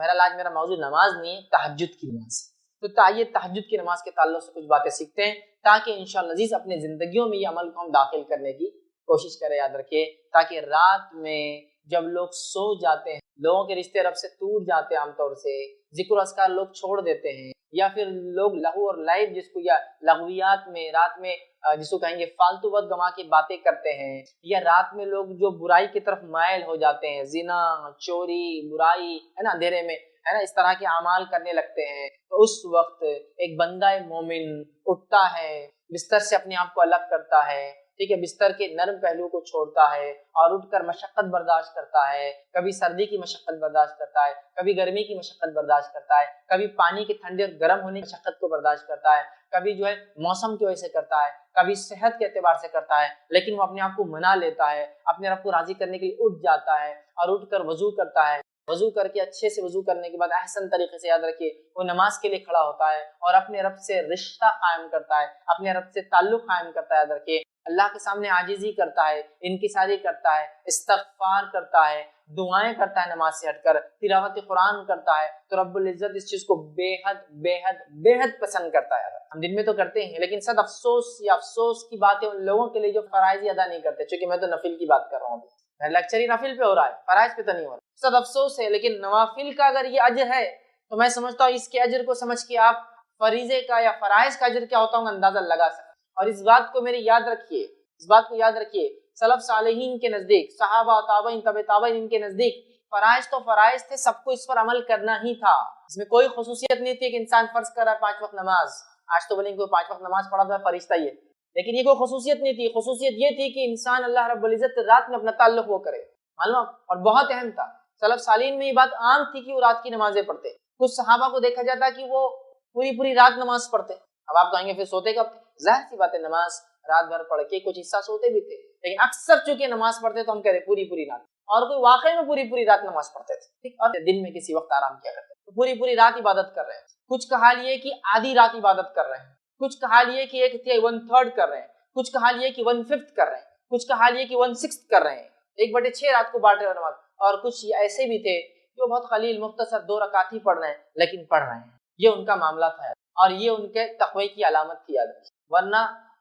بہرحال آج میرا موضوع نماز نہیں ہے، تہجد کی نماز۔ تو تائیے تہجد کی نماز کے تعلق سے کچھ باتیں سیکھتے ہیں تاکہ انشاءاللہ عزیز اپنے زندگیوں میں یہ عمل کو ہم داخل کرنے کی کوشش کریں۔ یاد رکھیے تاکہ رات میں جب لوگ سو جاتے ہیں، لوگوں کے رشتے رب سے ٹوٹ جاتے ہیں، عام طور سے ذکر و اذکار لوگ چھوڑ دیتے ہیں، یا پھر لوگ لہو اور لعب جس کو یا لغویات میں رات میں جس کو کہیں گے فالتو وقت گما کے باتیں کرتے ہیں، یا رات میں لوگ جو برائی کی طرف مائل ہو جاتے ہیں، زنا، چوری، برائی ہے نا، اندھیرے میں ہے نا اس طرح کے اعمال کرنے لگتے ہیں، تو اس وقت ایک بندہ مومن اٹھتا ہے، بستر سے اپنے آپ کو الگ کرتا ہے، ٹھیک ہے، بستر کے نرم پہلو کو چھوڑتا ہے اور اٹھ کر مشقت برداشت کرتا ہے، کبھی سردی کی مشقت برداشت کرتا ہے، کبھی گرمی کی مشقت برداشت کرتا ہے، کبھی پانی کے ٹھنڈے اور گرم ہونے کی مشقت کو برداشت کرتا ہے، کبھی جو ہے موسم کی وجہ سے کرتا ہے، کبھی صحت کے اعتبار سے کرتا ہے، لیکن وہ اپنے آپ کو منا لیتا ہے، اپنے رب کو راضی کرنے کے لیے اٹھ جاتا ہے اور اٹھ کر وضو کرتا ہے، وضو کر کے اچھے سے وضو کرنے کے بعد احسن طریقے سے یاد رکھیے وہ نماز کے لیے کھڑا ہوتا ہے اور اپنے رب سے رشتہ قائم کرتا ہے، اپنے رب سے تعلق قائم کرتا ہے، یاد رکھیے اللہ کے سامنے عاجزی کرتا ہے، انکساری کرتا ہے، استغفار کرتا ہے، دعائیں کرتا ہے، نماز سے ہٹ کر تلاوت قرآن کرتا ہے، تو رب العزت اس چیز کو بے حد بے حد بے حد پسند کرتا ہے۔ ہم دن میں تو کرتے ہیں لیکن صد افسوس یا افسوس کی باتیں ان لوگوں کے لیے جو فرائض ادا نہیں کرتے، چونکہ میں تو نفل کی بات کر رہا ہوں، لیکچر ہی نفل پہ ہو رہا ہے، فرائض پہ تو نہیں ہو رہا، صد افسوس ہے۔ لیکن نوافل کا اگر یہ اجر ہے تو میں سمجھتا ہوں اس کے اجر کو سمجھ کے آپ فریضے کا یا فرائض کا اجر کیا ہوتا ہوں اندازہ لگا سکتے۔ اور اس بات کو میری یاد رکھیے، اس بات کو یاد رکھیے، سلف صالحین کے نزدیک، صحابہ تابعین تبع تابعین ان کے نزدیک فرائض تو فرائض تھے، سب کو اس پر عمل کرنا ہی تھا، اس میں کوئی خصوصیت نہیں تھی کہ انسان فرض کر رہا ہے 5 وقت نماز، آج تو بولیں گے 5 وقت نماز پڑھا تو فرشتہ ہی ہے، لیکن یہ کوئی خصوصیت نہیں تھی، خصوصیت یہ تھی کہ انسان اللہ رب العزت رات میں اپنا تعلق وہ کرے، معلوم، اور بہت اہم تھا۔ سلف صالحین میں یہ بات عام تھی کہ وہ رات کی نمازیں پڑھتے، کچھ صحابہ کو دیکھا جاتا کہ وہ پوری رات نماز پڑھتے۔ اب آپ کہیں گے پھر سوتے کب تھے؟ ظاہر سی بات ہے نماز رات بھر پڑھ کے کچھ حصہ سوتے بھی تھے، لیکن اکثر چونکہ نماز پڑھتے تو ہم کہہ رہے پوری رات، اور کوئی واقعی میں پوری رات نماز پڑھتے تھے، ٹھیک، اور دن میں کسی وقت آرام کیا کرتے تو پوری رات عبادت کر رہے ہیں۔ کچھ کا حال یہ کہ آدھی رات عبادت کر رہے ہیں، کچھ کا حال یہ کہ 1/3 کر رہے ہیں، کچھ کا حال یہ کہ 1/5 کر رہے ہیں، کچھ کا حال یہ کہ 1/6 کر رہے ہیں، 1/6 رات کو بانٹ رہے ہیں نماز، اور کچھ ایسے بھی تھے جو بہت قلیل مختصر 2 رکعت ہی پڑھ رہے ہیں لیکن پڑھ رہے ہیں۔ یہ ان کا معاملہ تھا اور یہ ان کے تقوی کی علامت تھی، یاد رکھیے، ورنہ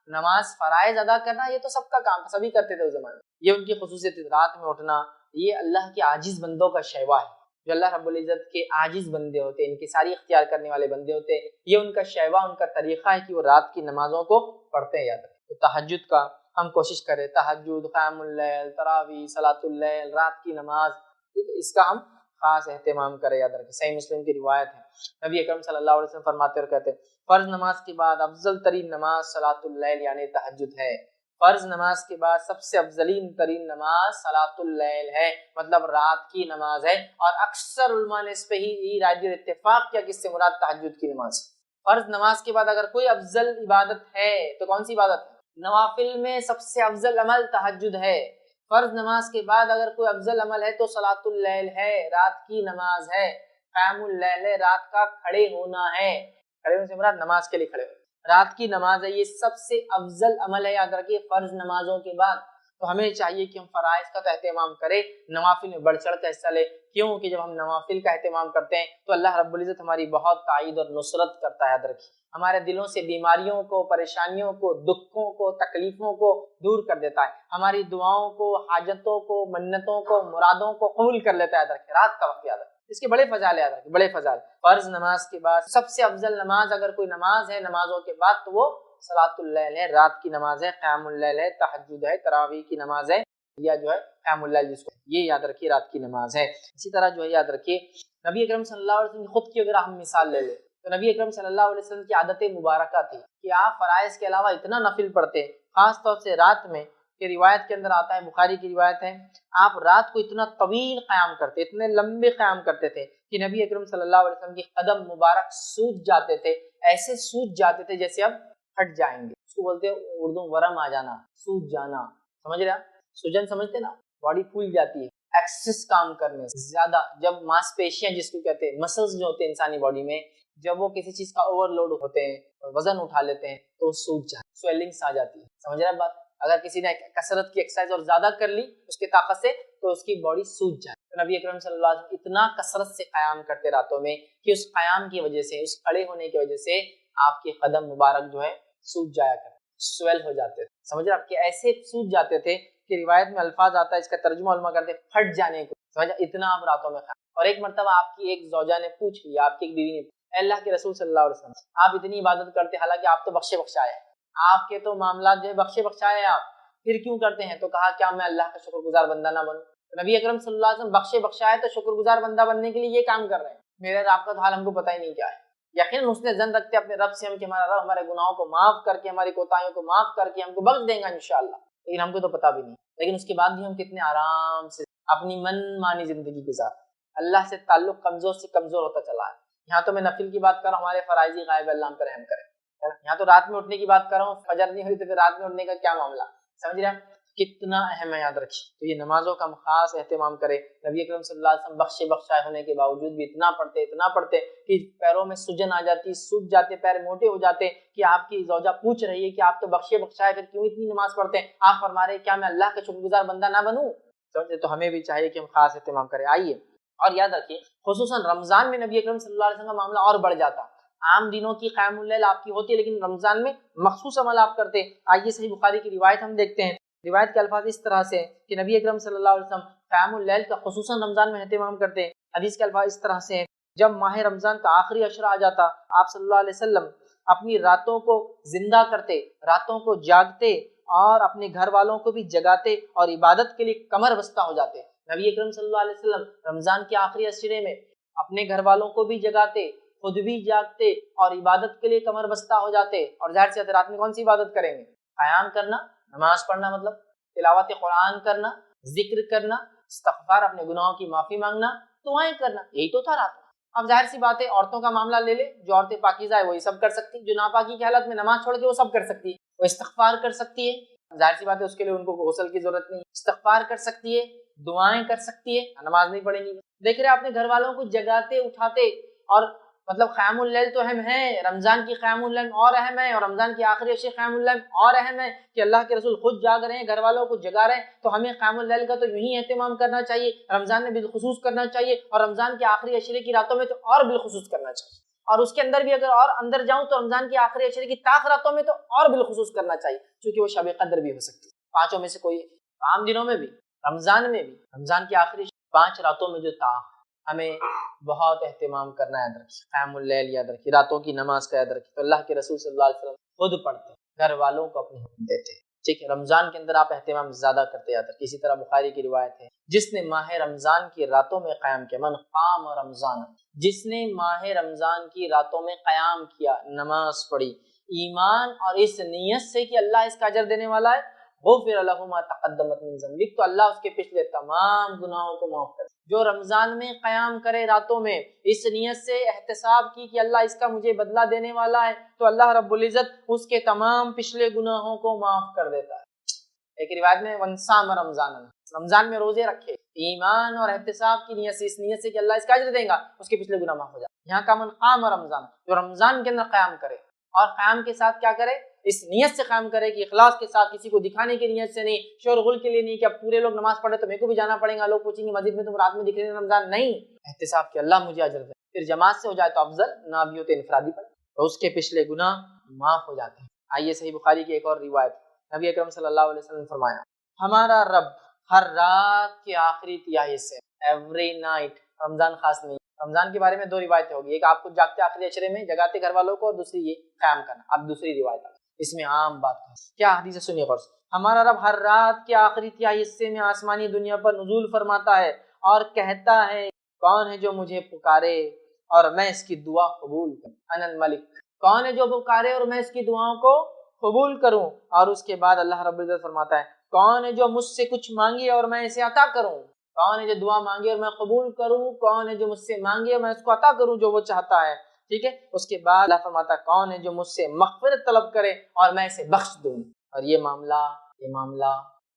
نماز فرائض ادا کرنا یہ تو سب کا کام تھا، سبھی کرتے تھے اس زمانے میں، یہ ان کی خصوصیت تھی۔ رات میں اٹھنا یہ اللہ کے عاجز بندوں کا شیوا ہے، جو اللہ رب العزت کے عاجز بندے ہوتے ہیں، انکساری اختیار کرنے والے بندے ہوتے ہیں، یہ ان کا شیوا، ان کا طریقہ ہے کہ وہ رات کی نمازوں کو پڑھتے ہیں، یاد رکھیں۔ تو تہجد کا ہم کوشش کریں، تہجد، قیام اللیل، تراویح، صلاۃ اللیل، رات کی نماز، اس کا ہم خاص اہتمام کریں، یاد رکھیں۔ صحیح مسلم کی روایت ہے، نبی اکرم صلی اللہ علیہ وسلم فرماتے اور کہتے ہیں فرض نماز کے بعد افضل ترین نماز صلاۃ اللیل یعنی تہجد ہے، فرض نماز کے بعد سب سے افضلین ترین نماز صلاۃ اللیل ہے، مطلب رات کی نماز ہے، اور اکثر علماء نے اس پہ ہی رائے دی، اتفاق کیا کہ اس سے مراد تہجد کی نماز۔ فرض نماز کے بعد اگر کوئی افضل عبادت ہے تو کون سی عبادت ہے؟ نوافل میں سب سے افضل عمل تہجد ہے، فرض نماز کے بعد اگر کوئی افضل عمل ہے تو صلاۃ اللیل ہے، رات کی نماز ہے، قیام اللیل ہے، رات کا کھڑے ہونا ہے، کھڑے ہونے سے مراد نماز کے لیے کھڑے ہو، رات کی نماز ہے، یہ سب سے افضل عمل ہے، یاد رکھیے فرض نمازوں کے بعد۔ تو ہمیں چاہیے کہ ہم فرائض کا تو اہتمام کریں، نوافل میں بڑھ چڑھ کر حصہ لیں، کیونکہ جب ہم نوافل کا اہتمام کرتے ہیں تو اللہ رب العزت ہماری بہت تائید اور نصرت کرتا ہے، یاد رکھیے ہمارے دلوں سے بیماریوں کو، پریشانیوں کو، دکھوں کو، تکلیفوں کو دور کر دیتا ہے، ہماری دعاؤں کو، حاجتوں کو، منتوں کو، مرادوں کو قبول کر لیتا ہے، یاد رکھیے رات کا وقت، یاد رکھیے اس کے بڑے فضائل، یاد رکھیے بڑے فضائل۔ فرض نماز کے بعد سب سے افضل نماز اگر کوئی نماز ہے نمازوں کے بعد تو وہ صلاۃ اللیل ہے، رات کی نماز ہے، قیام اللیل ہے، تہجد ہے، تراویح کی نماز ہے، یا جو ہے قیام اللیل جس کو یہ یاد رکھیے رات کی نماز ہے۔ اسی طرح جو ہے یاد رکھیے نبی اکرم صلی اللہ علیہ وسلم خود کی اگر ہم مثال لے لیں تو نبی اکرم صلی اللہ علیہ وسلم کی عادت مبارکہ تھی کہ آپ فرائض کے علاوہ اتنا نفل پڑھتے، خاص طور سے رات میں، کہ روایت کے اندر آتا ہے، بخاری کی روایت ہے، آپ رات کو اتنا طویل قیام کرتے، اتنے لمبے قیام کرتے تھے کہ نبی اکرم صلی اللہ علیہ وسلم کی قدم مبارک سوج جاتے تھے، ایسے سوج جاتے تھے جیسے اب ہٹ جائیں گے، اس کو بولتے ہیں اردو ورم آ جانا، سوج جانا، سمجھ رہے ہیں؟ سوجن سمجھتے نا، باڈی پھول جاتی ہے ایکسس کام کرنے سے زیادہ، جب ماس پیشیاں جس کو کہتے ہیں، مسلز جو ہوتے ہیں انسانی باڈی میں، جب وہ کسی چیز کا اوور لوڈ ہوتے ہیں، وزن اٹھا لیتے ہیں تو وہ سوج جاتے ہیں، سویلنگس آ جاتی ہے، سمجھ رہے ہیں بات؟ اگر کسی نے کثرت کی ایکسرسائز اور زیادہ کر لی اس کی طاقت سے تو اس کی باڈی سوج جائے۔ تو نبی اکرم صلی اللہ علیہ وسلم اتنا کثرت سے قیام کرتے راتوں میں کہ اس قیام کی وجہ سے، اس کھڑے ہونے کی وجہ سے آپ کے قدم مبارک جو ہے سوج جایا کرتے، سویل ہو جاتے تھے، سمجھ رہے آپ کہ ایسے سوج جاتے تھے کہ روایت میں الفاظ آتا ہے، اس کا ترجمہ علماء کرتے پھٹ جانے کو، سمجھا، اتنا آپ راتوں میں قیام۔ اور ایک مرتبہ آپ کی ایک زوجہ نے پوچھ لیا، آپ کی ایک بیوی نے، اے اللہ کے رسول صلی اللہ علیہ وسلم، آپ اتنی عبادت کرتے حالانکہ آپ تو بخشے بخشائے ہیں، آپ کے تو معاملات جو ہے بخشے بخشائے آپ، پھر کیوں کرتے ہیں؟ تو کہا کیا میں اللہ کا شکر گزار بندہ نہ بنوں؟ نبی اکرم صلی اللہ علیہ وسلم بخشے بخشائے تو شکر گزار بندہ بننے کے لیے یہ کام کر رہے ہیں، میرے آپ کا تو حال ہم کو پتہ ہی نہیں کیا ہے۔ یقیناً اس نے ظن رکھتے اپنے رب سے ہم کہ ہمارا رب ہمارے گناہوں کو معاف کر کے، ہماری کوتاہیوں کو معاف کر کے ہم کو بخش دیں گا انشاءاللہ، لیکن ہم کو تو پتہ بھی نہیں، لیکن اس کے بعد بھی ہم کتنے آرام سے اپنی من مانی زندگی گزار، اللہ سے تعلق کمزور سے کمزور ہوتا چلا ہے۔ یہاں تو میں نفل کی بات کر رہا ہوں، ہمارے فرائضی غائب اللہ ہم پر رحم کرے۔ یہاں تو رات میں اٹھنے کی بات کر رہا ہوں، فجر نہیں ہوئی تو پھر رات میں اٹھنے کا کیا معاملہ، سمجھ رہے ہیں کتنا اہم ہے، یاد رکھیے۔ تو یہ نمازوں کا ہم خاص اہتمام کرے۔ نبی اکرم صلی اللہ علیہ وسلم بخشے بخشائے ہونے کے باوجود بھی اتنا پڑھتے کہ پیروں میں سجن آ جاتی، سوج جاتے، پیر موٹے ہو جاتے کہ آپ کی زوجہ پوچھ رہی ہے کہ آپ تو بخشے بخشائے پھر کیوں اتنی نماز پڑھتے ہیں؟ آپ فرما رہے کیا میں اللہ کا شکر گزار بندہ نہ بنوں؟ سمجھے، تو ہمیں بھی چاہیے کہ ہم خاص اہتمام کریں۔ آئیے، اور یاد رکھیے خصوصاً رمضان میں نبی اکرم صلی اللہ علیہ وسلم کا معاملہ اور بڑھ جاتا۔ عام دنوں کی قیام اللیل آپ کی ہوتی ہے، لیکن رمضان میں مخصوص عمل آپ کرتے۔ آئیے صحیح بخاری کی روایت ہم دیکھتے ہیں، روایت کے الفاظ اس طرح سے کہ نبی اکرم صلی اللہ علیہ وسلم قیام اللیل کا خصوصاً رمضان میں اہتمام کرتے ہیں۔ حدیث کے الفاظ اس طرح سے ہیں، جب ماہ رمضان کا آخری عشرہ آ جاتا، آپ صلی اللہ علیہ وسلم اپنی راتوں کو زندہ کرتے، راتوں کو جاگتے اور اپنے گھر والوں کو بھی جگاتے اور عبادت کے لیے کمر بستہ ہو جاتے۔ نبی اکرم صلی اللہ علیہ وسلم رمضان کے آخری عشرے میں اپنے گھر والوں کو بھی جگاتے، خود بھی جاگتے اور عبادت کے لیے کمر بستہ ہو جاتے۔ اور ظاہر سی رات میں کون سی عبادت کریں گے؟ قیام کرنا، نماز پڑھنا، مطلب تلاوت قرآن کرنا، ذکر کرنا، استغفار، اپنے گناہوں کی معافی مانگنا، دعائیں کرنا، یہی تو تھا رات میں۔ اب ظاہر سی بات ہے عورتوں کا معاملہ لے لے، جو عورتیں پاکیزہ ہے وہی سب کر سکتی، جو ناپاکی کی حالت میں نماز چھوڑ کے وہ سب کر سکتی ہے، وہ استغفار کر سکتی ہے، ظاہر سی بات ہے اس کے لیے ان کو غسل کی ضرورت نہیں، استغفار کر سکتی ہے، دعائیں کر سکتی ہے، نماز نہیں پڑھیں گی۔ دیکھ رہے اپنے گھر والوں کو جگاتے اٹھاتے، اور مطلب قیام اللیل تو اہم ہے، رمضان کی قیام اللیل اور اہم ہے، اور رمضان کی آخری عشرے قیام اللیل اور اہم ہے کہ اللہ کے رسول خود جاگ رہے ہیں، گھر والوں کو جگا رہے ہیں، تو ہمیں قیام اللیل کا تو یوں ہی اہتمام کرنا چاہیے، رمضان میں بالخصوص کرنا چاہیے، اور رمضان کے آخری عشرے کی راتوں میں تو اور بالخصوص کرنا چاہیے، اور اس کے اندر بھی اگر اور اندر جاؤں تو رمضان کے آخری عشرے کی طاق راتوں میں تو اور بالخصوص کرنا چاہیے، کیونکہ وہ شب قدر بھی ہو سکتی ہے، پانچوں میں سے کوئی، عام دنوں میں بھی، رمضان میں بھی، رمضان کی آخری 5 راتوں میں جو طاق، ہمیں بہت اہتمام کرنا ہے، یاد رکھیے قیام اللیل یاد رکھیے، راتوں کی نماز کا یاد رکھیے۔ تو اللہ کے رسول صلی اللہ علیہ وسلم خود پڑھتے، گھر والوں کو اپنے حکم دیتے، ٹھیک ہے، رمضان کے اندر آپ اہتمام زیادہ کرتے یاد رکھیے۔ اسی طرح بخاری کی روایت ہے، جس نے ماہ رمضان کی راتوں میں قیام کیا، من قام رمضان، جس نے ماہ رمضان کی راتوں میں قیام کیا، نماز پڑھی، ایمان اور اس نیت سے کہ اللہ اس کا اجر دینے والا ہے، غفر له ما تقدمت من ذنبه، تو اللہ اس کے پچھلے تمام گناہوں کو معاف کر۔ جو رمضان میں قیام کرے راتوں میں اس نیت سے احتساب کی کہ اللہ اس کا مجھے بدلہ دینے والا ہے، تو اللہ رب العزت اس کے تمام پچھلے گناہوں کو معاف کر دیتا ہے۔ ایک روایت میں ونصام رمضان، رمضان میں روزے رکھے ایمان اور احتساب کی نیت سے، اس نیت سے کہ اللہ اس کا اجر دے گا، اس کے پچھلے گناہ معاف ہو جائے۔ یہاں کا من قام رمضان، جو رمضان کے اندر قیام کرے، اور قیام کے ساتھ کیا کرے، اس نیت سے قیام کرے کہ اخلاص کے ساتھ، کسی کو دکھانے کی نیت سے نہیں، شور غل کے لیے نہیں کہ اب پورے لوگ نماز پڑھے تو میرے کو بھی جانا پڑے گا، لوگ پوچھیں گے مسجد میں تم رات میں دکھ رہے ہیں رمضان، نہیں، احتساب کہ اللہ مجھے اجر دے، پھر جماعت سے ہو جائے تو افضل، نہ بھی ہو تو انفرادی پڑھے تو اس کے پچھلے گناہ معاف ہو جاتے ہیں۔ آئیے صحیح بخاری کی ایک اور روایت، نبی اکرم صلی اللہ علیہ وسلم نے فرمایا، ہمارا رب ہر رات کے آخری تہائی سے، ایوری نائٹ، رمضان خاص نہیں، رمضان کے بارے میں 2 روایتیں ہوگی، ایک آپ کو جاگتے آخری عشرے میں جگاتے گھر والوں کو، اور دوسری یہ قیام کرنا۔ اب دوسری روایت اس میں عام بات ہے، کیا حدیث ہے سنیے غور سے، ہمارا رب ہر رات کے آخری تہائی حصے میں آسمانی دنیا پر نزول فرماتا ہے اور کہتا ہے، کون ہے جو مجھے پکارے اور میں اس کی دعا قبول کروں، انا الملک، کون ہے جو پکارے اور میں اس کی دعاؤں کو قبول کروں، اور اس کے بعد اللہ رب العزت فرماتا ہے، کون ہے جو مجھ سے کچھ مانگے اور میں اسے عطا کروں، کون ہے جو دعا مانگے اور میں قبول کروں، کون ہے جو مجھ سے مانگے اور میں اس کو عطا کروں جو وہ چاہتا ہے، ٹھیک ہے۔ اس کے بعد اللہ فرماتا ہے، کون ہے جو مجھ سے مغفرت طلب کرے اور میں اسے بخش دوں، اور یہ معاملہ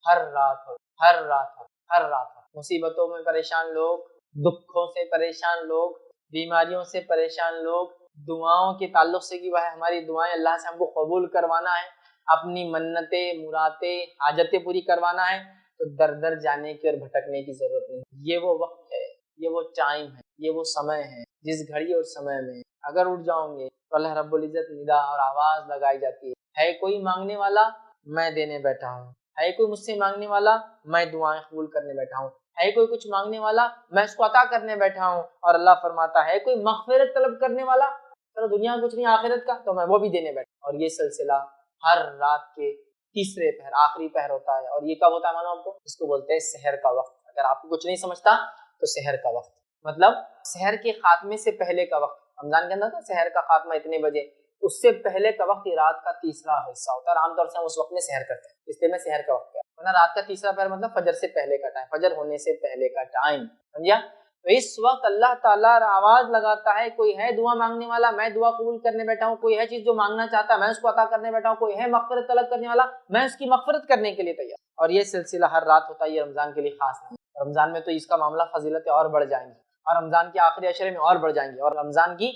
ہر رات ہو، ہر رات ہو، ہر رات ہو۔ مصیبتوں میں پریشان لوگ، دکھوں سے پریشان لوگ، بیماریوں سے پریشان لوگ، دعاؤں کے تعلق سے کہ وہ ہماری دعائیں اللہ سے ہم کو قبول کروانا ہے، اپنی منتیں، مرادیں، حاجتیں پوری کروانا ہے، تو در در جانے کی اور بھٹکنے کی ضرورت نہیں. یہ وہ وقت ہے, یہ وہ ٹائم ہے, یہ وہ سمے ہے جس گھڑی اور سمے میں اگر اٹھ جاؤں گے تو اللہ رب العزت ندا اور آواز لگائی جاتی ہے کوئی مانگنے والا میں دینے بیٹھا ہوں, ہے کوئی مجھ سے مانگنے والا میں دعائیں قبول کرنے بیٹھا ہوں, ہے کوئی کچھ مانگنے والا میں اس کو عطا کرنے بیٹھا ہوں. اور اللہ فرماتا ہے کوئی مغفرت طلب کرنے والا, چلو دنیا میں کچھ نہیں آخرت کا, تو میں وہ بھی دینے بیٹھا. اور یہ سلسلہ ہر رات کے تیسرے پہر آخری پہر ہوتا ہے. اور یہ کب ہوتا ہے معلوم آپ کو؟ اس کو بولتے ہیں سحر کا وقت. اگر آپ کو کچھ نہیں سمجھتا تو سحر کا وقت مطلب سحر کے خاتمے سے پہلے کا وقت. رمضان کے اندر تھا سحر کا خاتمہ اتنے بجے, اس سے پہلے کا وقت یہ رات کا تیسرا حصہ ہوتا ہے. عام طور سے ہم اس وقت میں سحر کرتے ہیں, اس لیے میں سحر کا وقت کیا, ورنہ رات کا تیسرا پہر مطلب فجر سے پہلے کا ٹائم, فجر ہونے سے پہلے کا ٹائم, سمجھا؟ تو اس وقت اللہ تعالیٰ آواز لگاتا ہے کوئی ہے دعا مانگنے والا میں دعا قبول کرنے بیٹھا ہوں, کوئی ہے چیز جو مانگنا چاہتا ہے میں اس کو عطا کرنے بیٹھا ہوں, کوئی ہے مغفرت طلب کرنے والا میں اس کی مغفرت کرنے کے لیے تیار. اور یہ سلسلہ ہر رات ہوتا ہے, یہ رمضان کے لیے خاص نہیں. رمضان میں تو اس کا معاملہ فضیلتیں اور بڑھ جائیں گی, اور رمضان کے آخری عشرے میں اور بڑھ جائیں گی, اور رمضان کی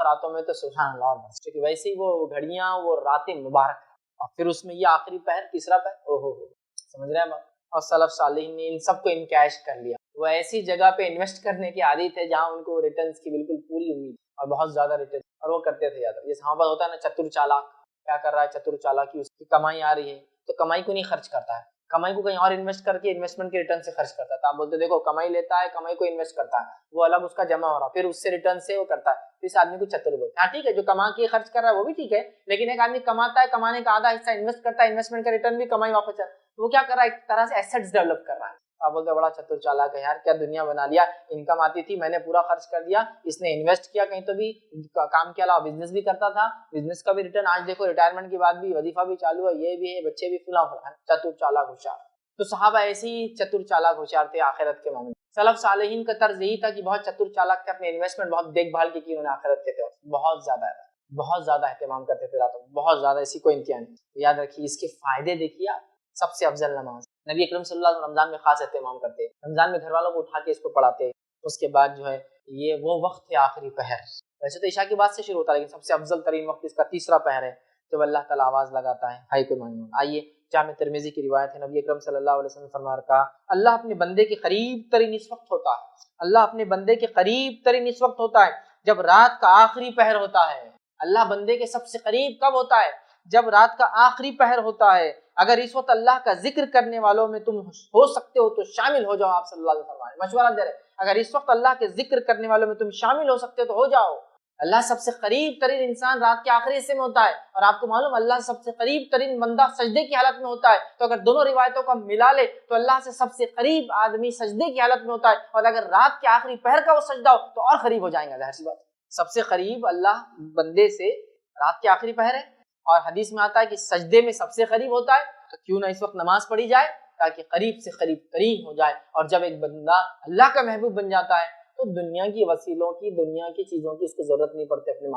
راتوں میں تو سبحان اللہ اور بڑھ, کیونکہ ویسے ہی وہ گھڑیاں وہ راتیں مبارک ہیں, اور پھر اس میں یہ آخری پہر تیسرا پہر, او ہو سمجھ رہے ہیں. اور سلف صالحین نے ان سب کو انکیش کر لیا. وہ ایسی جگہ پہ انویسٹ کرنے کی عادی تھے جہاں ان کو ریٹرنز کی بالکل پوری امید اور بہت زیادہ ریٹرن, اور وہ کرتے تھے. یاد جیسے ہمارے پاس ہوتا ہے نا چتر چالاک, کیا کر رہا ہے چتر چالاک کی, اس کی کمائی آ رہی ہے تو کمائی کو نہیں خرچ کرتا ہے, کمائی کو کہیں اور انویسٹ کر کے انویسٹمنٹ کے ریٹرن سے خرچ کرتا ہے. تو آپ بولتے دیکھو کمائی لیتا ہے, کمائی کو انویسٹ کرتا ہے, وہ الگ اس کا جمع ہو رہا, پھر اس سے ریٹرن سے وہ کرتا ہے, تو اس آدمی کو چتر بولتے ہیں. ہاں ٹھیک ہے, جو کما کے خرچ کر رہا ہے وہ بھی ٹھیک ہے, لیکن ایک آدمی کماتا ہے, کمانے کا آدھا حصہ انویسٹ کرتا ہے, انویسٹمنٹ کا ریٹرن بھی کمائی واپس ہے, تو وہ کیا کر رہا ہے ایک طرح سے ایسٹس ڈیولپ کر رہا ہے. آپ بولتے بڑا چتر چالاک ہے یار, کیا دنیا بنا لیا, انکم آتی تھی میں نے پورا خرچ کر دیا, اس نے انویسٹ کیا کہیں تو بھی, کام کے علاوہ بزنس بھی کرتا تھا, بزنس کا بھی ریٹرن, آج دیکھو ریٹائرمنٹ کے بعد بھی وظیفہ بھی چالو ہے, یہ بھی ہے, بچے بھی فلاں فلاں, چتر چالاک ہوشیار. تو صحابہ ایسے ہی چتر چالاک ہوشیار تھے آخرت کے معاملے. سلف صالحین کا طرز یہی تھا کہ بہت چتر چالاک تھے, اپنے انویسٹمنٹ بہت دیکھ بھال کی انہوں نے آخرت کے طور بہت زیادہ اہتمام کرتے تھے راتوں, بہت زیادہ, اسی کو امتحان. یاد رکھیے اس کے فائدے دیکھیے آپ. سب سے افضل نماز, نبی اکرم صلی اللہ علیہ وسلم رمضان میں خاص اہتمام کرتے, رمضان میں گھر والوں کو اٹھا کے اس کو پڑھاتے. اس کے بعد جو ہے یہ وہ وقت ہے آخری پہر, ویسے تو عشاء کے بعد سے شروع ہوتا ہے لیکن سب سے افضل ترین وقت اس کا تیسرا پہر ہے, جب اللہ تعالیٰ آواز لگاتا ہے ہائی کوئی مانگنے والا. آئیے جامع ترمذی کی روایت ہے, نبی اکرم صلی اللہ علیہ وسلم فرما رکھا, اللہ اپنے بندے کے قریب ترین اس وقت ہوتا ہے, اللہ اپنے بندے کے قریب ترین اس وقت ہوتا ہے جب رات کا آخری پہر ہوتا ہے. اللہ بندے کے سب سے قریب کب ہوتا ہے؟ جب رات کا آخری پہر ہوتا ہے. اگر اس وقت اللہ کا ذکر کرنے والوں میں تم ہو سکتے ہو تو شامل ہو جاؤ. آپ صلی اللہ علیہ وسلم مشورہ دے رہے, اگر اس وقت اللہ کے ذکر کرنے والوں میں تم شامل ہو سکتے ہو تو ہو جاؤ. اللہ سب سے قریب ترین انسان رات کے آخری حصے میں ہوتا ہے, اور آپ کو معلوم اللہ سب سے قریب ترین بندہ سجدے کی حالت میں ہوتا ہے. تو اگر دونوں روایتوں کو ہم ملا لے تو اللہ سے سب سے قریب آدمی سجدے کی حالت میں ہوتا ہے, اور اگر رات کے آخری پہر کا وہ سجدہ ہو تو اور قریب ہو جائیں گا. ظاہر سی بات, سب سے قریب اللہ بندے سے رات کے آخری پہر ہے, اور حدیث میں آتا ہے کہ سجدے میں سب سے قریب ہوتا ہے, تو کیوں نہ اس وقت نماز پڑھی جائے تاکہ قریب سے قریب ترین ہو جائے. اور جب ایک بندہ اللہ کا محبوب بن جاتا ہے تو دنیا کی وسیلوں کی, دنیا کی چیزوں کی اس کو ضرورت نہیں پڑتی. اپنے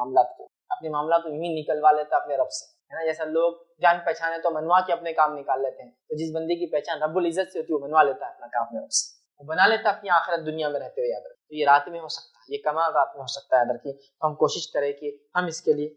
معاملات کو یوں نکلوا لیتا ہے اپنے رب سے, ہے نا. جیسا لوگ جان پہچانے تو منوا کے اپنے کام نکال لیتے ہیں, تو جس بندے کی پہچان رب العزت سے ہوتی ہے وہ منوا لیتا ہے اپنا کام اپنے رب سے, وہ بنا لیتا ہے اپنی آخرت دنیا میں رہتے ہوئے. یاد رکھیں, تو یہ رات میں ہو سکتا ہے, یہ کمال رات میں ہو سکتا ہے. یاد رکھیے, تو ہم کوشش کریں کہ ہم اس کے لیے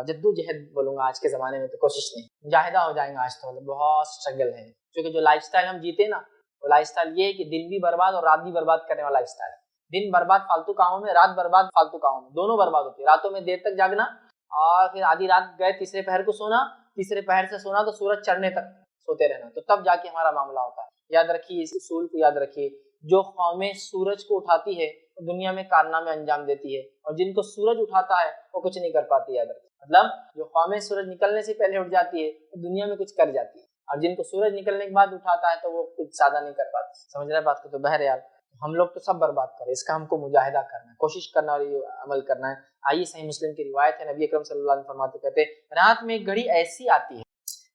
جدوجہد بولوں گا آج کے زمانے میں تو کوشش نہیں, مجاہدہ ہو جائیں گا. آج تو بہت اسٹرگل ہے, کیونکہ جو لائف سٹائل ہم جیتے نا, وہ لائف سٹائل یہ ہے کہ دن بھی برباد اور رات بھی برباد کرنے والا لائف سٹائل ہے. دن برباد فالتو کاموں میں, رات برباد فالتو کاموں میں, دونوں برباد ہوتی ہے. راتوں میں دیر تک جاگنا, اور پھر آدھی رات گئے تیسرے پہر کو سونا, تیسرے پہر سے سونا تو سورج چڑھنے تک سوتے رہنا, تو تب جا کے ہمارا معاملہ ہوتا ہے. یاد رکھیے اس اصول کو, یاد رکھیے, جو قومیں سورج کو اٹھاتی ہے دنیا میں کارنامے انجام دیتی ہے, اور جن کو سورج اٹھاتا ہے وہ کچھ نہیں کر پاتی. یاد رکھیے, مطلب جو قومیں سورج نکلنے سے پہلے اٹھ جاتی ہے وہ دنیا میں کچھ کر جاتی ہے, اور جن کو سورج نکلنے کے بعد اٹھاتا ہے تو وہ کچھ زیادہ نہیں کر پاتی. سمجھ رہے بات کو؟ تو بہرحال ہم لوگ تو سب برباد کریں, اس کا ہم کو مجاہدہ کرنا ہے, کوشش کرنا اور یہ عمل کرنا ہے. آئیے صحیح مسلم کی روایت ہے, نبی اکرم صلی اللہ علیہ وسلم فرماتے کہتے رات میں ایک گھڑی ایسی آتی ہے,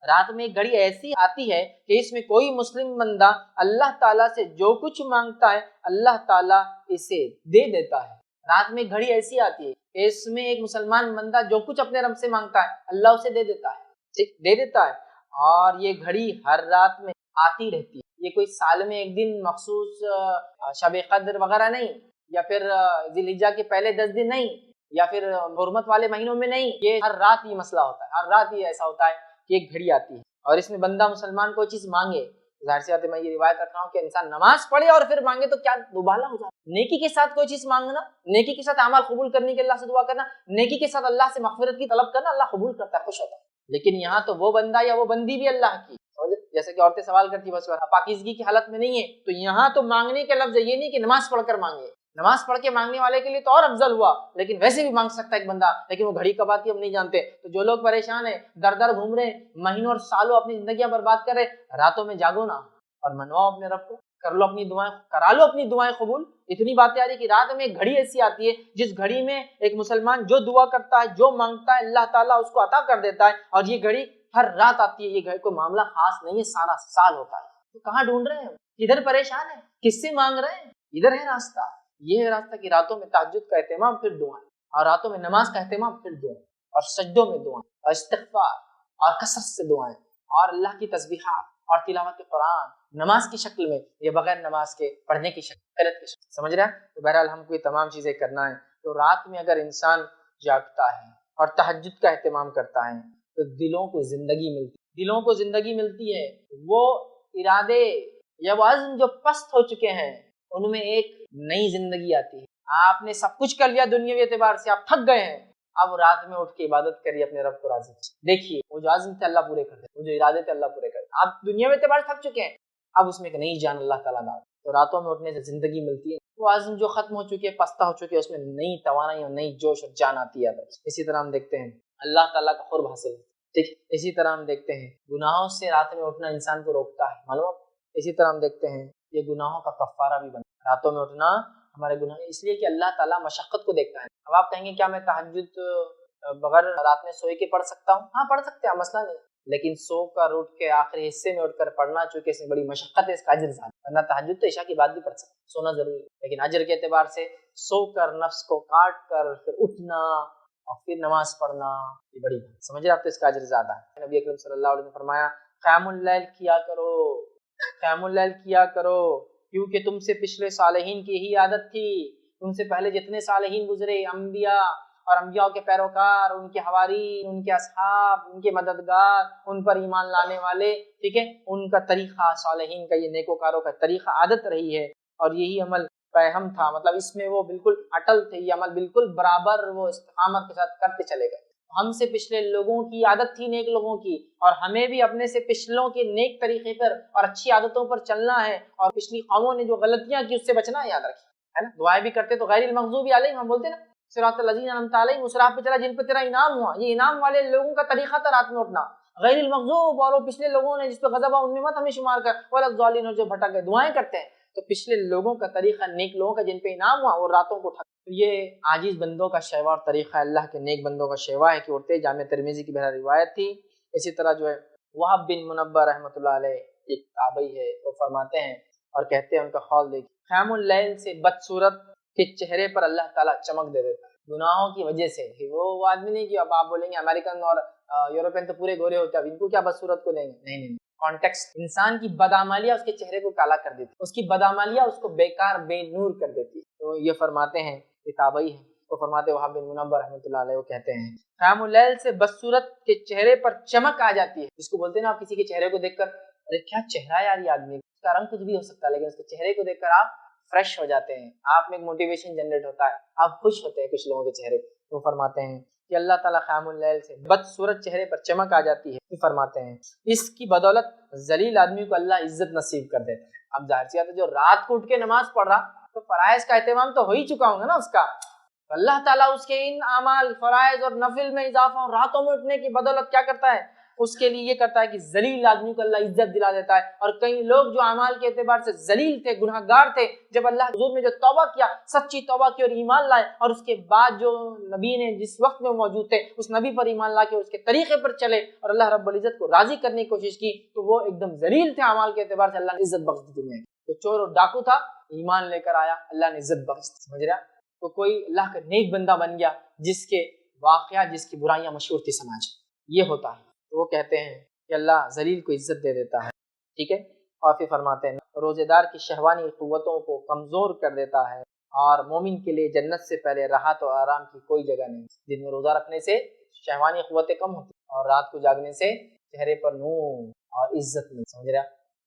رات میں ایک گھڑی ایسی آتی ہے کہ اس میں کوئی مسلم بندہ اللہ تعالیٰ سے جو کچھ مانگتا ہے اللہ تعالیٰ اسے دے دیتا ہے. رات میں ایک گھڑی ایسی آتی ہے کہ اس میں ایک مسلمان بندہ جو کچھ اپنے رب سے مانگتا ہے اللہ اسے دے دیتا ہے, دے دیتا ہے. اور یہ گھڑی ہر رات میں آتی رہتی ہے, یہ کوئی سال میں ایک دن مخصوص شب قدر وغیرہ نہیں, یا پھر ذی الحجہ کے پہلے 10 دن نہیں, یا پھر حرمت والے مہینوں میں نہیں. یہ ہر رات یہ مسئلہ ہوتا ہے, ہر رات یہ ایسا ہوتا ہے کہ ایک گھڑی آتی ہے, اور اس میں بندہ مسلمان کوئی چیز مانگے, ظاہر سی بات ہے میں یہ روایت رکھ رہا ہوں کہ انسان نماز پڑھے اور پھر مانگے تو کیا دوبالا ہو جائے۔ نیکی کے ساتھ کوئی چیز مانگنا، نیکی کے ساتھ اعمال قبول کرنے کے اللہ سے دعا کرنا، نیکی کے ساتھ اللہ سے مغفرت کی طلب کرنا، اللہ قبول کرتا ہے، خوش ہوتا ہے۔ لیکن یہاں تو وہ بندہ یا وہ بندی بھی اللہ کی، جیسے کہ عورتیں سوال کرتی بس پاکیزگی کی حالت میں نہیں ہے، تو یہاں تو مانگنے کے لفظ یہ نہیں کہ نماز پڑھ کر مانگے، نماز پڑھ کے مانگنے والے کے لیے تو اور افضل ہوا، لیکن ویسے بھی مانگ سکتا ہے ایک بندہ، لیکن وہ گھڑی کب آتی ہے ہم نہیں جانتے۔ تو جو لوگ پریشان ہیں، در در گھوم رہے ہیں، مہینوں اور سالوں اپنی زندگیاں برباد کر رہے، راتوں میں جاگو نا اور منواؤ اپنے رب کو، کر لو اپنی دعائیں، کرا لو اپنی دعائیں قبول۔ اتنی باتیں آ رہی کہ رات میں ایک گھڑی ایسی آتی ہے جس گھڑی میں ایک مسلمان جو دعا کرتا ہے، جو مانگتا ہے، اللہ تعالیٰ اس کو عطا کر دیتا ہے، اور یہ گھڑی ہر رات آتی ہے۔ یہ گھڑی کوئی معاملہ خاص نہیں ہے، سارا سال ہوتا ہے۔ تو کہاں ڈھونڈ رہے ہیں، کدھر پریشان ہیں، کس سے مانگ رہے ہیں؟ ادھر ہے راستہ، یہ ہے راستہ کہ راتوں میں تہجد کا اہتمام پھر دعائیں، اور راتوں میں نماز کا اہتمام پھر دعائیں، اور سجدوں میں دعائیں اور استغفار اور کثرت سے دعائیں اور اللہ کی تسبیحات اور تلاوت قرآن نماز کی شکل میں، یہ بغیر نماز کے پڑھنے کی شکل، قرأت کی شکل، سمجھ رہے ہیں؟ تو بہرحال ہم کو یہ تمام چیزیں کرنا ہے۔ تو رات میں اگر انسان جاگتا ہے اور تہجد کا اہتمام کرتا ہے تو دلوں کو زندگی ملتی ہے، دلوں کو زندگی ملتی ہے، وہ ارادے یا وہ عزم جو پست ہو چکے ہیں ان میں ایک نئی زندگی آتی ہے۔ آپ نے سب کچھ کر لیا دنیاوی اعتبار سے، آپ تھک گئے ہیں، اب رات میں اٹھ کے عبادت کریے، اپنے رب کو راضی دیکھیے، وہ جو عزم تھے اللہ پورے کر دے، وہ جو ارادے تھے اللہ پورے کر دے۔ آپ دنیاوی اعتبار سے تھک چکے ہیں، اب اس میں ایک نئی جان اللہ تعالیٰ ڈال، تو راتوں میں اٹھنے سے زندگی ملتی ہے، وہ عزم جو ختم ہو چکے، پستہ ہو چکے، اس میں نئی توانائی اور نئی جوش اور جان آتی ہے۔ اسی طرح ہم دیکھتے ہیں اللہ تعالیٰ کا قرب حاصل، ٹھیک، اسی طرح ہم دیکھتے ہیں گناہوں سے رات میں اٹھنا انسان کو روکتا ہے، معلوم۔ اسی طرح ہم دیکھتے ہیں یہ گناہوں کا کفارہ بھی بنتا ہے، راتوں میں اٹھنا ہمارے گناہ، اس لیے کہ اللہ تعالیٰ مشقت کو دیکھتا ہے۔ اب آپ کہیں گے کیا میں تہجد بغیر رات میں سوئے کے پڑھ سکتا ہوں؟ ہاں پڑھ سکتے ہیں، مسئلہ نہیں، لیکن سو کر اٹھ کے آخری حصے میں اٹھ کر پڑھنا چونکہ اس میں بڑی مشقت ہے، اس کا اجر زیادہ، ورنہ تہجد تو عشاء کے بعد بھی پڑھ سکتے ہیں، سونا ضروری ہے، لیکن اجر کے اعتبار سے سو کر نفس کو کاٹ کر پھر اٹھنا اور پھر نماز پڑھنا یہ بڑی بات، سمجھ رہے آپ؟ تو اس کا اجر زیادہ ہے۔ نبی اکرم صلی اللہ علیہ وسلم نے فرمایا قیام اللیل کیا کرو، قیام اللیل کیا کرو، کیونکہ تم سے پچھلے صالحین کی یہی عادت تھی، تم سے پہلے جتنے صالحین گزرے، انبیاء اور انبیاء کے پیروکار، ان کے حوارین، ان کے اصحاب، ان کے مددگار، ان پر ایمان لانے والے، ٹھیک ہے، ان کا طریقہ، صالحین کا یہ نیکوکاروں کا طریقہ عادت رہی ہے، اور یہی عمل فہم تھا، مطلب اس میں وہ بالکل اٹل تھے، یہ عمل بالکل برابر وہ استقامت کے ساتھ کرتے چلے گئے۔ ہم سے پچھلے لوگوں کی عادت تھی نیک لوگوں کی، اور ہمیں بھی اپنے سے پچھلوں کے نیک طریقے پر اور اچھی عادتوں پر چلنا ہے، اور پچھلی قوموں نے جو غلطیاں کی اس سے بچنا ہے، یاد رکھیے، ہے نا؟ دعائیں بھی کرتے تو غیر المغضوب علیہم ہم بولتے نا، صراط الذین انعمت علیہم، اس راہ پہ چلا جن پہ تیرا انعام ہوا، یہ انعام والے لوگوں کا طریقہ تھا رات میں اٹھنا، غیر المغضوب اور وہ پچھلے لوگوں نے جس پہ غضب ہوا ان میں مت ہمیں شمار کر، ولا الضالین جو بھٹک گئے، دعائیں کرتے ہیں تو پچھلے لوگوں کا طریقہ، نیک لوگوں کا جن پہ انعام ہوا وہ راتوں کو اٹھا، یہ عاجز بندوں کا شیوا اور طریقہ، اللہ کے نیک بندوں کا شیوا ہے کہ اٹھتے، جامع ترمذی کی بہرحال روایت تھی۔ اسی طرح جو ہے وہب بن منبہ رحمۃ اللہ علیہ ایک تابعی ہے، وہ فرماتے ہیں اور کہتے ہیں، ان کا قول دیکھیں، قیام اللیل سے بدصورت کے چہرے پر اللہ تعالیٰ چمک دے دیتا ہے، گناہوں کی وجہ سے۔ وہ آدمی نہیں کہ اب آپ بولیں گے امریکن اور یورپین تو پورے گورے ہوتے ہیں، اب ان کو کیا بدصورت کو دیں گے، نہیں نہیں، کانٹیکسٹ، انسان کی بدعمالیاں اس کے چہرے کو کالا کر دیتی، اس کی بدعمالیاں اس کو بیکار بے نور کر دیتی۔ تو یہ فرماتے ہیں، یہ تابعی ہیں، وہ فرماتے وہاب بن منبہ رحمۃ اللہ علیہ، وہ کہتے ہیں قیام اللیل سے بدصورت کے چہرے پر چمک آ جاتی ہے، جس کو بولتے ہیں نا آپ کسی کے چہرے کو دیکھ کر ارے کیا چہرہ ہے یار، یہ آدمی، اس کا رنگ کچھ بھی ہو سکتا ہے لیکن اس کے چہرے کو دیکھ کر آپ فریش ہو جاتے ہیں، آپ میں ایک موٹیویشن جنریٹ ہوتا ہے، آپ خوش ہوتے ہیں کچھ لوگوں کے چہرے کو۔ وہ فرماتے ہیں کہ اللہ تعالیٰ قیام اللیل سے بدصورت چہرے پر چمک آ جاتی ہے، فرماتے ہیں اس کی بدولت ذلیل آدمی کو اللہ عزت نصیب کر دیتا ہے۔ اب ظاہر سی بات ہے جو رات کو اٹھ کے نماز پڑھ رہا تو فرائض کا اہتمام تو ہو ہی چکا ہوگا نا اس کا، تو اللہ تعالیٰ اس کے ان اعمال، فرائض اور نفل میں اضافہ اور راتوں میں اٹھنے کی بدولت کیا کرتا ہے، اس کے لیے یہ کرتا ہے کہ ذلیل آدمی کو اللہ عزت دلا دیتا ہے۔ اور کئی لوگ جو اعمال کے اعتبار سے ذلیل تھے، گناہ گار تھے، جب اللہ کے حضور میں جو توبہ کیا، سچی توبہ کی اور ایمان لائے، اور اس کے بعد جو نبی نے جس وقت میں موجود تھے اس نبی پر ایمان لا کے اس کے طریقے پر چلے اور اللہ رب العزت کو راضی کرنے کی کوشش کی، تو وہ ایک دم ذلیل تھے اعمال کے اعتبار سے، اللہ نے عزت بخش دی دنیا میں۔ تو چور اور ڈاکو تھا، ایمان لے کر آیا، اللہ نے عزت بخش دی، سمجھ رہا؟ تو کوئی اللہ کا نیک بندہ بن گیا جس کے واقعات، جس کی برائیاں مشہور تھی سماج، یہ ہوتا ہے۔ تو وہ کہتے ہیں کہ اللہ ذلیل کو عزت دے دیتا ہے، ٹھیک ہے، اور پھر فرماتے ہیں روزے دار کی شہوانی قوتوں کو کمزور کر دیتا ہے، اور مومن کے لیے جنت سے پہلے راحت و آرام کی کوئی جگہ نہیں۔ دن میں روزہ رکھنے سے شہوانی قوتیں کم ہوتی ہیں، اور رات کو جاگنے سے چہرے پر نور اور عزت نہیں، سمجھ رہا؟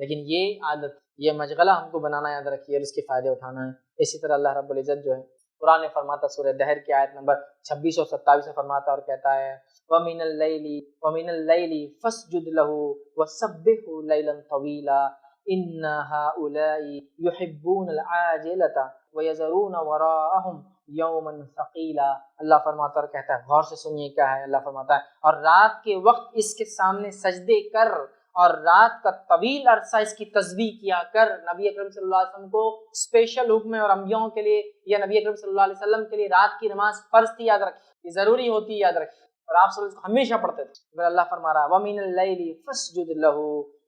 لیکن یہ عادت، یہ مشغلہ ہم کو بنانا یاد رکھیے اور اس کے فائدے اٹھانا ہے۔ اسی طرح اللہ رب العزت جو ہے قرآن میں فرماتا، سورہ دہر کی آیت نمبر 26 اور 27 میں فرماتا اور کہتا ہے وَمِنَ اللَّيْلِ فَاسْجُدْ لَهُ وَسَبِّحْهُ لَيْلًا طَوِيلًا إِنَّ هَؤُلَاءِ يُحِبُّونَ الْعَاجِلَةَ وَيَذَرُونَ وَرَاءَهُمْ يَوْمًا ثَقِيلًا۔ اللہ فرماتا اور کہتا ہے، غور سے سنیے کیا ہے، اللہ فرماتا ہے اور رات کے وقت اس کے سامنے سجدے کر اور رات کا طویل عرصہ اس کی تسبیح کیا کر۔ نبی اکرم صلی اللہ علیہ وسلم کو اسپیشل حکم ہے اور انبیاء کے لیے یا نبی اکرم صلی اللہ علیہ وسلم کے لیے رات کی نماز فرض تھی، یاد رکھیے، یہ ضروری ہوتی ہے، یاد رکھیے، اور آپ صلی اللہ علیہ وسلم ہمیشہ پڑھتے تھے۔ پھر اللہ فرما رہا ہے وَمِنَ اللَّيْلِ فَاسْجُدْ لَهُ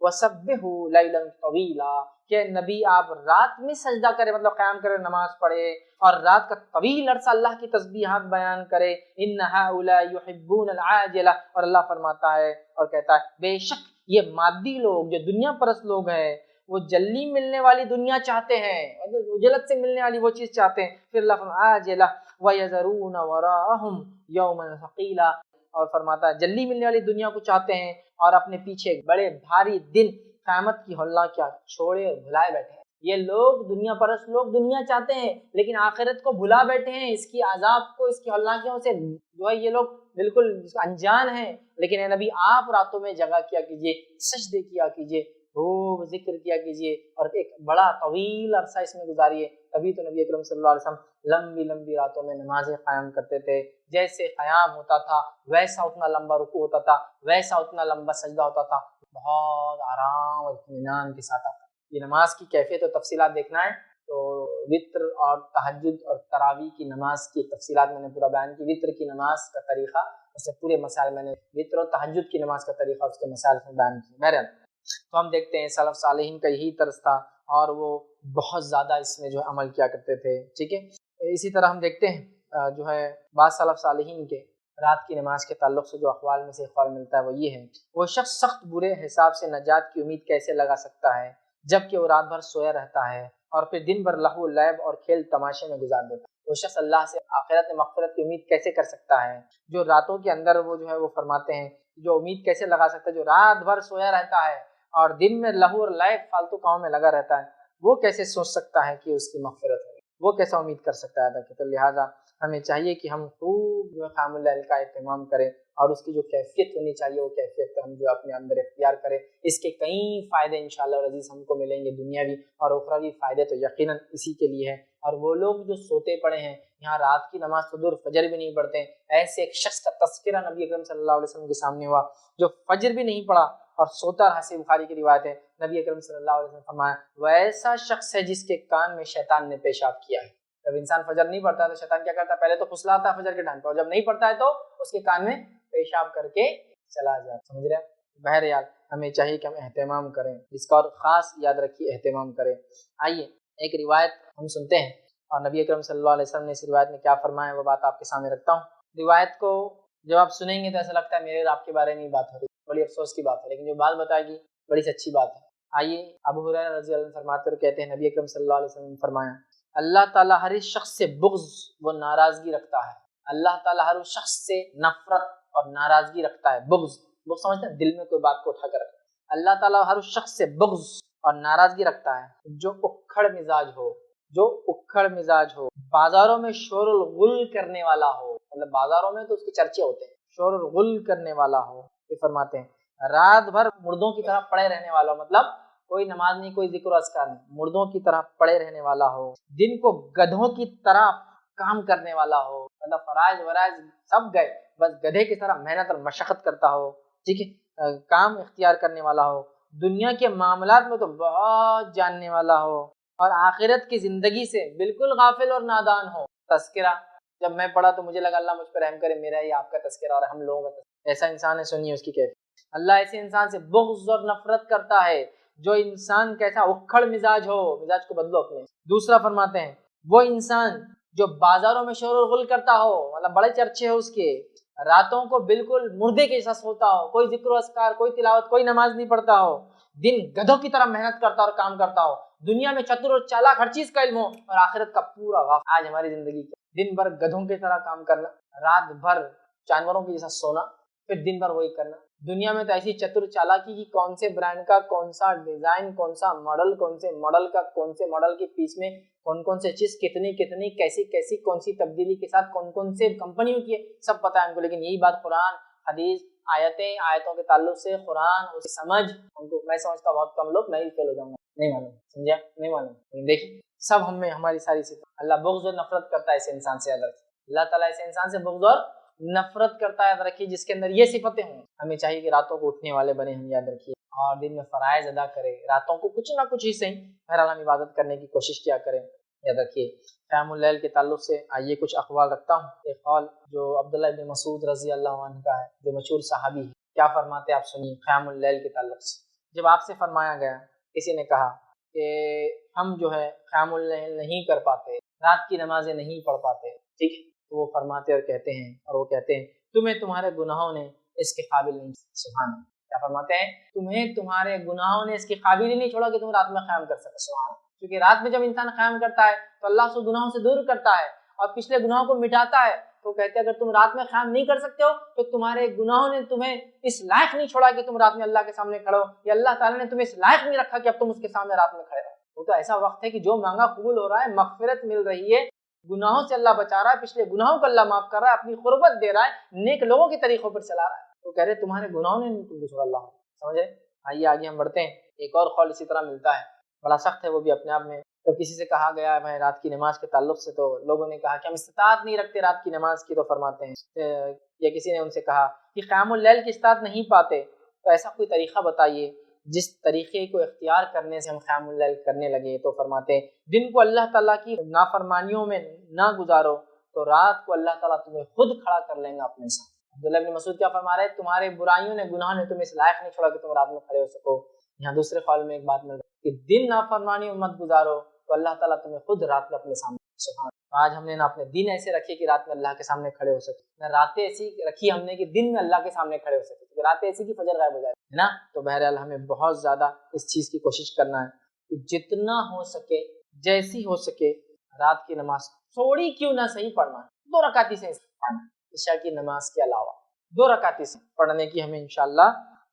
وَسَبِّحْهُ لَيْلًا طَوِيلًا، کہ نبی آپ رات میں سجدہ کرے، مطلب قیام کرے، نماز پڑھے اور رات کا طویل عرصہ اللہ کی تسبیحات بیان کرے۔ إِنَّ هَؤُلَاءِ يُحِبُّونَ الْعَاجِلَةَ، اور اللہ فرماتا ہے اور کہتا ہے بے شک یہ مادی لوگ جو دنیا پرست لوگ ہیں وہ جلدی ملنے والی دنیا چاہتے ہیں، اجلت سے ملنے والی وہ چیز چاہتے ہیں۔ پھر اللہ فرماتا ہے عاجلہ وَيَذَرُونَ وَرَاءَهُمْ يَوْمًا ثَقِيلًا، اور فرماتا ہے جلدی ملنے والی دنیا کو چاہتے ہیں اور اپنے پیچھے ایک بڑے بھاری دن قیامت کی ہولناک کیا چھوڑے اور بھلائے بیٹھے ہیں۔ یہ لوگ دنیا پرست لوگ دنیا چاہتے ہیں لیکن آخرت کو بھلا بیٹھے ہیں، اس کی عذاب کو، اس کی ہولناکیوں سے جو ہے یہ لوگ بالکل انجان ہیں۔ لیکن اے نبی آپ راتوں میں جگہ کیا کیجئے، سجدے کیا کیجئے، خوب ذکر کیا کیجئے اور ایک بڑا طویل عرصہ اس میں گزاریے۔ تبھی تو نبی اکرم صلی اللہ علیہ وسلم لمبی لمبی راتوں میں نمازیں قائم کرتے تھے، جیسے قیام ہوتا تھا ویسا اتنا لمبا رکوع ہوتا تھا، ویسا اتنا لمبا سجدہ ہوتا تھا، بہت آرام اور اطمینان کے ساتھ آتا۔ یہ نماز کی کیفیت اور تفصیلات دیکھنا ہے تو وطر اور تہجد اور تراویح کی نماز کی تفصیلات میں نے پورا بیان کی۔ وطر کی نماز کا طریقہ، اس سے پورے مسائل میں نے وطر اور تہجد کی نماز کا طریقہ اس کے مسائل میں بیان کیے۔ بہرحال تو ہم دیکھتے ہیں سلف صالحین کا یہی طرز تھا اور وہ بہت زیادہ اس میں جو ہے عمل کیا کرتے تھے، ٹھیک ہے۔ اسی طرح ہم دیکھتے ہیں جو ہے بعض سلف صالحین کے رات کی نماز کے تعلق سے جو اقوال میں سے اقوال ملتا ہے وہ یہ ہے، وہ شخص سخت برے حساب سے نجات کی امید کیسے لگا سکتا ہے جبکہ وہ رات بھر سویا رہتا ہے اور پھر دن بھر لہو و لعب اور کھیل تماشے میں گزار دیتا ہے۔ وہ شخص اللہ سے آخرت مغفرت کی امید کیسے کر سکتا ہے جو راتوں کے اندر وہ جو ہے وہ فرماتے ہیں جو امید کیسے لگا سکتا ہے جو رات بھر سویا رہتا ہے اور دن میں لہو اور لعب فالتو کاموں میں لگا رہتا ہے، وہ کیسے سوچ سکتا ہے کہ اس کی مغفرت ہوگی، وہ کیسا امید کر سکتا ہے۔ تو لہٰذا ہمیں چاہیے کہ ہم خوب جو ہے قیام اللیل کا اہتمام کریں اور اس کی جو کیفیت ہونی چاہیے وہ کیفیت ہم جو اپنے اندر اختیار کریں۔ اس کے کئی فائدے انشاءاللہ العزیز ہم کو ملیں گے، دنیاوی اور اخروی فائدے تو یقیناً اسی کے لیے ہے۔ اور وہ لوگ جو سوتے پڑے ہیں، یہاں رات کی نماز تو دور فجر بھی نہیں پڑھتے ہیں، ایسے ایک شخص کا تذکرہ نبی اکرم صلی اللہ علیہ وسلم کے سامنے ہوا جو فجر بھی نہیں پڑھا اور سوتا رہا۔ صحیح بخاری کی روایت ہے، نبی اکرم صلی اللہ علیہ وسلم فرمایا وہ ایسا شخص ہے جس کے کان میں شیطان نے پیشاب کیا ہے۔ جب انسان فجر نہیں پڑھتا ہے تو شیطان کیا کرتا ہے، پہلے تو پھسلاتا ہے فجر کے ٹائم پہ، اور جب نہیں پڑھتا ہے تو اس کے کان میں پیشاب کر کے چلا جاتا، سمجھ رہے ہیں۔ بہرحال ہمیں چاہیے کہ ہم اہتمام کریں، اس کا اور خاص یاد رکھیے اہتمام کریں۔ آئیے ایک روایت ہم سنتے ہیں اور نبی اکرم صلی اللہ علیہ وسلم نے اس روایت میں کیا فرمایا وہ بات آپ کے سامنے رکھتا ہوں۔ روایت کو جب آپ سنیں گے تو ایسا لگتا ہے میرے اور آپ کے بارے میں ہی بات ہو رہی ہے، بڑی افسوس کی بات ہے، لیکن جو بات بتائے گی بڑی سچی بات ہے۔ آئیے ابو ہریرہ رضی اللہ عنہ فرماتے ہیں، کہتے ہیں نبی اکرم صلی اللہ علیہ وسلم نے فرمایا اللہ تعالیٰ ہر اس شخص سے بغض و ناراضگی رکھتا ہے، اللہ تعالیٰ ہر اس شخص سے نفرت اور ناراضگی رکھتا ہے۔ بغض سمجھتے ہیں دل میں کوئی بات کو اٹھا کر رکھتا ہے۔ اللہ تعالیٰ ہر اس شخص سے بغض اور ناراضگی رکھتا ہے جو اکھڑ مزاج ہو، جو اکھڑ مزاج ہو، بازاروں میں شور الغل کرنے والا ہو، مطلب بازاروں میں تو اس کے چرچے ہوتے ہیں، شور الغل کرنے والا ہو۔ یہ فرماتے ہیں رات بھر مردوں کی طرح پڑے رہنے والا ہو، مطلب کوئی نماز نہیں، کوئی ذکر و اذکار نہیں، مردوں کی طرح پڑے رہنے والا ہو، دن کو گدھوں کی طرح کام کرنے والا ہو، مطلب فرائض ورائض سب گئے، بس گدھے کی طرح محنت اور مشقت کرتا ہو، ٹھیک ہے، کام اختیار کرنے والا ہو، دنیا کے معاملات میں تو بہت جاننے والا ہو اور آخرت کی زندگی سے بالکل غافل اور نادان ہو۔ تذکرہ جب میں پڑھا تو مجھے لگا اللہ مجھ پر رحم کرے، میرا ہی آپ کا تذکرہ اور ہم لوگوں کا تذکرہ۔ ایسا انسان ہے، سنیے اس کی کیفیت۔ اللہ ایسے انسان سے بغض اور نفرت کرتا ہے جو انسان کیسا اکھڑ مزاج ہو، مزاج کو بدلو اپنے۔ دوسرا فرماتے ہیں وہ انسان جو بازاروں میں شور و غل کرتا ہو، مطلب بڑے چرچے ہو اس کے، راتوں کو بالکل مردے کے جیسا سوتا ہو، کوئی ذکر و اذکار، کوئی تلاوت، کوئی نماز نہیں پڑھتا ہو، دن گدھوں کی طرح محنت کرتا اور کام کرتا ہو، دنیا میں چتر اور چالاک ہر چیز کا علم ہو اور آخرت کا پورا غافل۔ آج ہماری زندگی کا دن بھر گدھوں کی طرح کام کرنا، رات بھر جانوروں کی جیسا سونا، پھر دن بھر وہی کرنا، دنیا میں تو ایسی چتر چالاکی کی کون سے برانڈ کا کون سا ڈیزائن، کون سا ماڈل، کون سے ماڈل کا کون سے ماڈل کے پیس میں کون سے چیز کتنی کتنی کیسی کون سی تبدیلی کے ساتھ کون سے کمپنیوں کی ہے، سب پتہ ہے ہم کو. لیکن یہی بات قرآن حدیث آیتوں کے تعلق سے قرآن اس سمجھ ہم کو، میں سمجھتا ہوں بہت کم لوگ، میں ہی فیل ہو جاؤں گا، نہیں معلوم، سمجھا نہیں معلوم. دیکھیں سب ہم میں ہماری ساری صفات. اللہ بغض اور نفرت کرتا ہے ایسے انسان سے، یاد رکھیں اللہ تعالیٰ ایسے انسان سے بغض اور نفرت کرتا ہے، یاد رکھیے جس کے اندر یہ صفتیں ہوں. ہمیں چاہیے کہ راتوں کو اٹھنے والے بنے ہم، یاد رکھیے، اور دن میں فرائض ادا کرے، راتوں کو کچھ نہ کچھ ہی صحیح بہرحال ہم عبادت کرنے کی کوشش کیا کریں. یاد رکھیے قیام اللیل کے تعلق سے آئیے کچھ اقوال رکھتا ہوں. ایک قول جو عبداللہ بن مسعود رضی اللہ عنہ کا ہے، جو مشہور صحابی ہے، کیا فرماتے آپ سنیے قیام اللیل کے تعلق سے. جب آپ سے فرمایا گیا، کسی نے کہا کہ ہم جو ہے قیام اللیل نہیں کر پاتے، رات کی نمازیں نہیں پڑھ پاتے، ٹھیک ہے، تو وہ فرماتے اور کہتے ہیں تمہیں تمہارے گناہوں نے اس کے قابل نہیں. سبحان اللہ، کیا فرماتے ہیں؟ تمہیں تمہارے گناہوں نے اس کے قابل ہی نہیں چھوڑا کہ تم رات میں قیام کر سکے. سبحان اللہ، کیونکہ رات میں جب انسان قیام کرتا ہے تو اللہ سے گناہوں سے دور کرتا ہے اور پچھلے گناہوں کو مٹاتا ہے. تو کہتے ہیں اگر تم رات میں قیام نہیں کر سکتے ہو تو تمہارے گناہوں نے تمہیں اس لائق نہیں چھوڑا کہ تم رات میں اللہ کے سامنے کھڑے ہو، یا اللہ تعالیٰ نے تمہیں اس لائق نہیں رکھا کہ اب تم اس کے سامنے رات میں کھڑے ہو. وہ تو ایسا وقت ہے کہ جو مانگا قبول ہو رہا ہے، مغفرت مل رہی ہے، گناہوں سے اللہ بچا رہا ہے، پچھلے گناہوں کو اللہ معاف کر رہا ہے، اپنی قربت دے رہا ہے، نیک لوگوں کے طریقوں پر چلا رہا ہے. تو کہہ رہے تمہارے گناہوں نے نہیں تم کو چھوڑا اللہ. سمجھے؟ آئیے آگے ہم بڑھتے ہیں. ایک اور قول اسی طرح ملتا ہے، بڑا سخت ہے وہ بھی اپنے آپ میں. تو کسی سے کہا گیا ہے رات کی نماز کے تعلق سے، تو لوگوں نے کہا کہ ہم استطاعت نہیں رکھتے رات کی نماز کی، تو فرماتے ہیں یا کسی نے ان سے کہا کہ قیام اللیل کی استطاعت نہیں پاتے تو ایسا کوئی طریقہ بتائیے جس طریقے کو اختیار کرنے سے ہم قیام اللیل کرنے لگے. تو فرماتے ہیں دن کو اللہ تعالیٰ کی نافرمانیوں میں نہ گزارو تو رات کو اللہ تعالیٰ تمہیں خود کھڑا کر لیں گا اپنے ساتھ. عبداللہ بن مسعود کیا فرما رہے ہیں؟ تمہارے برائیوں نے، گناہوں نے تمہیں اس لائق نہیں چھوڑا کہ تم رات میں کھڑے ہو سکو. یہاں دوسرے قول میں ایک بات مل رہی ہے کہ دن نافرمانیوں مت گزارو تو اللہ تعالیٰ تمہیں خود رات میں اپنے سامنے. سبحان اللہ، آج ہم نے نہ اپنے دن ایسے رکھے کہ رات میں اللہ کے سامنے کھڑے ہو سکے، نہ راتیں ایسی رکھی ہم نے کہ دن میں اللہ کے سامنے کھڑے ہو سکے، کیونکہ راتیں ایسی کی فجر غائب ہو جائے ہے نا. تو بہرحال ہمیں بہت زیادہ اس چیز کی کوشش کرنا ہے کہ جتنا ہو سکے، جیسی ہو سکے، رات کی نماز تھوڑی کیوں نہ صحیح پڑھنا ہے، 2 رکعتی سے پڑھنا، عشاء کی نماز کے علاوہ 2 رکعتی سے پڑھنے کی ہمیں انشاءاللہ